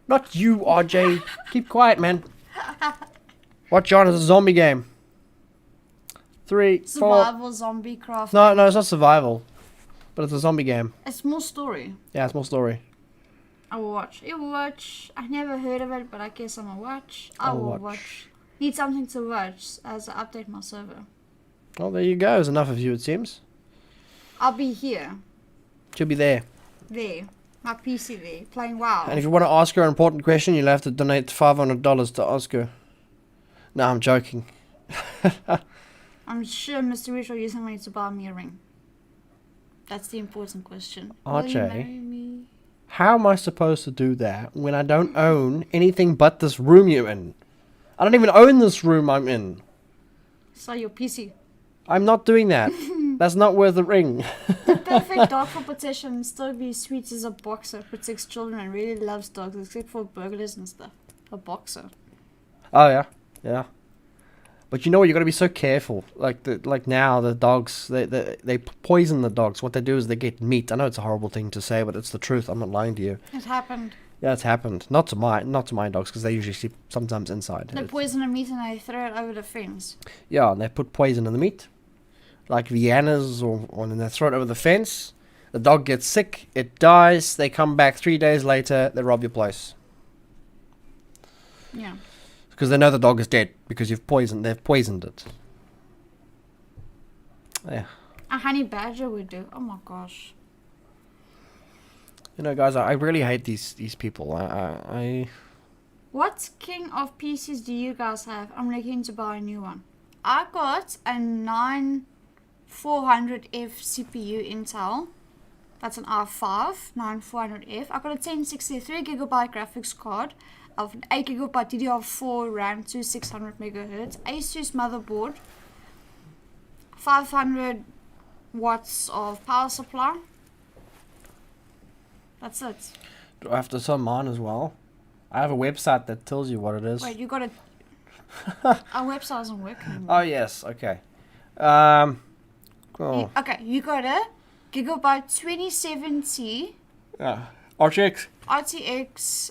Not you, RJ. Keep quiet, man. What genre is a zombie game? 3, 4. Survival, zombie, craft. No, it's not survival. But it's a zombie game. It's more story. Yeah, it's more story. I will watch. You will watch. I never heard of it, but I guess I'm gonna watch. I will watch. Need something to watch as I update my server. Well, there you go. There's enough of you, it seems. I'll be here. She'll be there. There. My PC there. Playing WoW. And if you want to ask her an important question, you'll have to donate $500 to ask her. No, I'm joking. I'm sure Mr. Rich will use some money to buy me a ring. That's the important question. Will you marry me? How am I supposed to do that when I don't own anything but this room you're in? I don't even own this room I'm in. So your PC. I'm not doing that. That's not worth a ring. The perfect dog for protection still be sweet as a boxer. Protects children and really loves dogs except for burglars and stuff. A boxer. Oh yeah, yeah. But you know what? You got to be so careful. Like now the dogs they poison the dogs. What they do is they get meat. I know it's a horrible thing to say, but it's the truth. I'm not lying to you. It happened. Yeah, it's happened. Not to my dogs because they usually sleep sometimes inside. They poison the meat and they throw it over the fence. Yeah, and they put poison in the meat, like Vienna's, or then they throw it over the fence. The dog gets sick. It dies. They come back 3 days later. They rob your place. Yeah. Because they know the dog is dead because they've poisoned it. Yeah. A honey badger would do. Oh my gosh. You know, guys, I really hate these people. I What king of PCs do you guys have? I'm looking to buy a new one. I got a 9400F CPU Intel. That's an i5 9400F. I got a 1063 gigabyte graphics card of an 8 gigabyte DDR4 RAM to 600 megahertz. Asus motherboard. 500 watts of power supply. That's it. do I have to sell mine as well. I have a website that tells you what it is. Wait, you got a... Our website doesn't work anymore. Oh yes, okay. Okay, you got a gigabyte 2070 RJay. RTX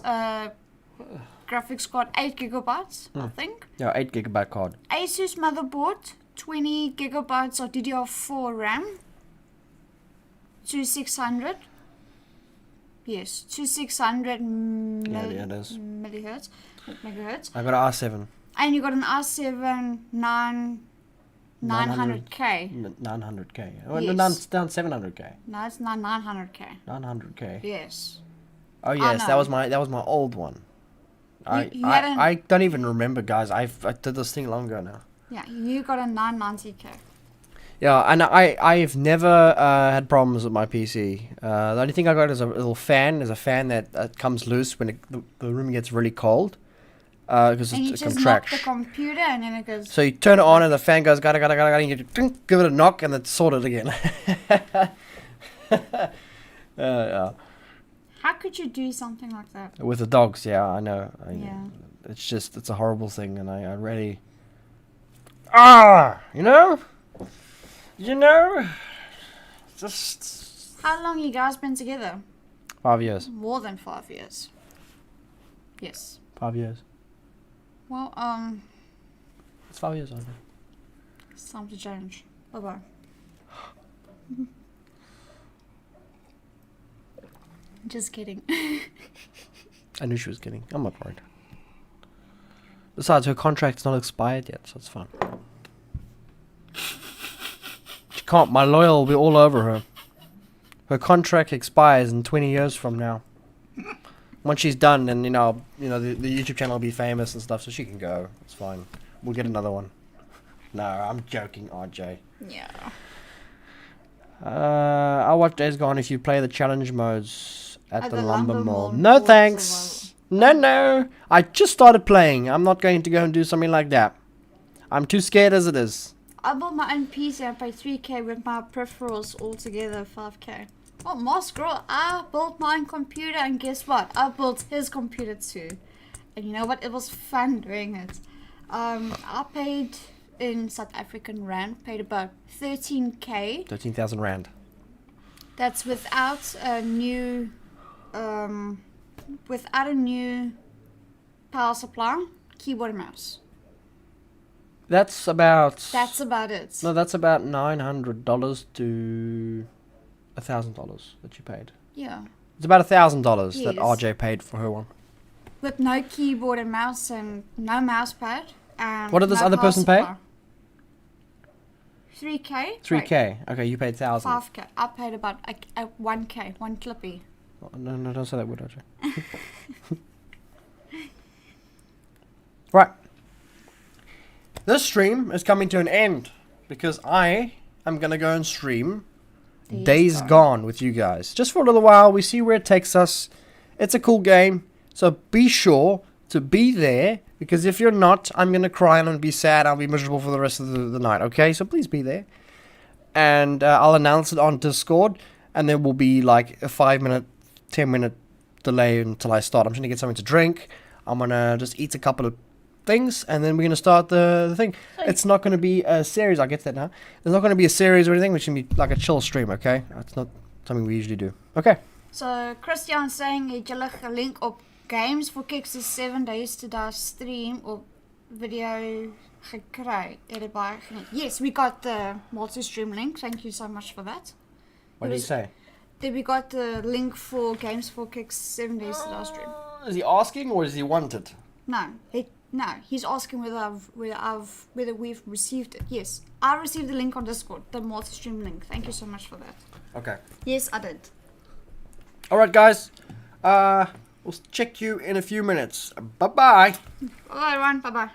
graphics card 8 gigabytes, I think. Yeah, 8 gigabyte card. Asus motherboard 20 gigabytes of DDR4 RAM to 600. Yes, to 600 Yeah, it is. megahertz. I got an R7. And you got an i7 900K. 900K. Oh, Yes. no, it's down 700K. No, it's not 900K. 900K. Yes. Oh yes, know. that was my old one. You had I don't even remember, guys. I did this thing long ago now. Yeah, you got a 990K. Yeah, and I've never had problems with my PC. The only thing I got is a little fan. There's a fan that comes loose when the room gets really cold. Because And you it just contracts. knock the computer and then it goes... So you turn it on and the fan goes gada gada gada, and you give it a knock and it's sorted again. Yeah. How could you do something like that? With the dogs, yeah, I know. Yeah. It's a horrible thing, and I really... You know? Just... How long you guys been together? 5 years. More than 5 years. Yes. 5 years. Well, It's 5 years, I think. it's time to change. Bye-bye. Just kidding. I knew she was kidding. I'm not worried. Besides, her contract's not expired yet, so it's fine. She can't. My lawyer will be all over her. Her contract expires in 20 years from now. Once she's done, and the YouTube channel will be famous and stuff, so she can go. It's fine. We'll get another one. No, I'm joking, RJ. Yeah. I'll watch Days Gone if you play the challenge modes at the Lumber Mall. Mall. No Or thanks. No. I just started playing. I'm not going to go and do something like that. I'm too scared as it is. I bought my own PC and paid 3K with my peripherals altogether 5K. Oh, Moss Girl, I built my own computer and guess what? I built his computer too. And you know what? It was fun doing it. I paid in South African Rand, paid about 13K. 13,000 Rand. That's without a new power supply, keyboard and mouse. That's about... That's about it. No, that's about $900 to $1,000 that you paid. Yeah. It's about $1,000 Yes. that RJ paid for her one. With no keyboard and mouse and no mouse pad. And What did this no other power person pay? supply. 3K? 3K. Okay, you paid 1,000. 5K. I paid about a 1K, one clippy. No, don't say that word, RJ. Right. This stream is coming to an end because I am going to go and stream Days Gone with you guys. Just for a little while, we see where it takes us. It's a cool game, so be sure to be there, because if you're not, I'm going to cry and I'm going to be sad. I'll be miserable for the rest of the night, okay? So please be there. And I'll announce it on Discord, and there will be like a 5-minute, 10-minute delay until I start. I'm trying to get something to drink. I'm going to just eat a couple of things, and then we're going to start the thing. It's not going to be a series. I get that now. There's not going to be a series or anything. It's going to be like a chill stream, okay? It's not something we usually do. Okay. So Christian's saying het julle gelink op Games for Kicks is 7 days to die stream op video gekry. Het dit baie geniet. Yes, we got the multi-stream link. Thank you so much for that. What did he say? That we got the link for Games for Kicks 7 days to die stream. Is he asking or does he want it? No, he's asking whether we've received it. Yes, I received the link on Discord, the multi-stream link. Thank you so much for that. Okay. Yes, I did. Alright, guys. We'll check you in a few minutes. Bye-bye. Bye, everyone. Bye-bye.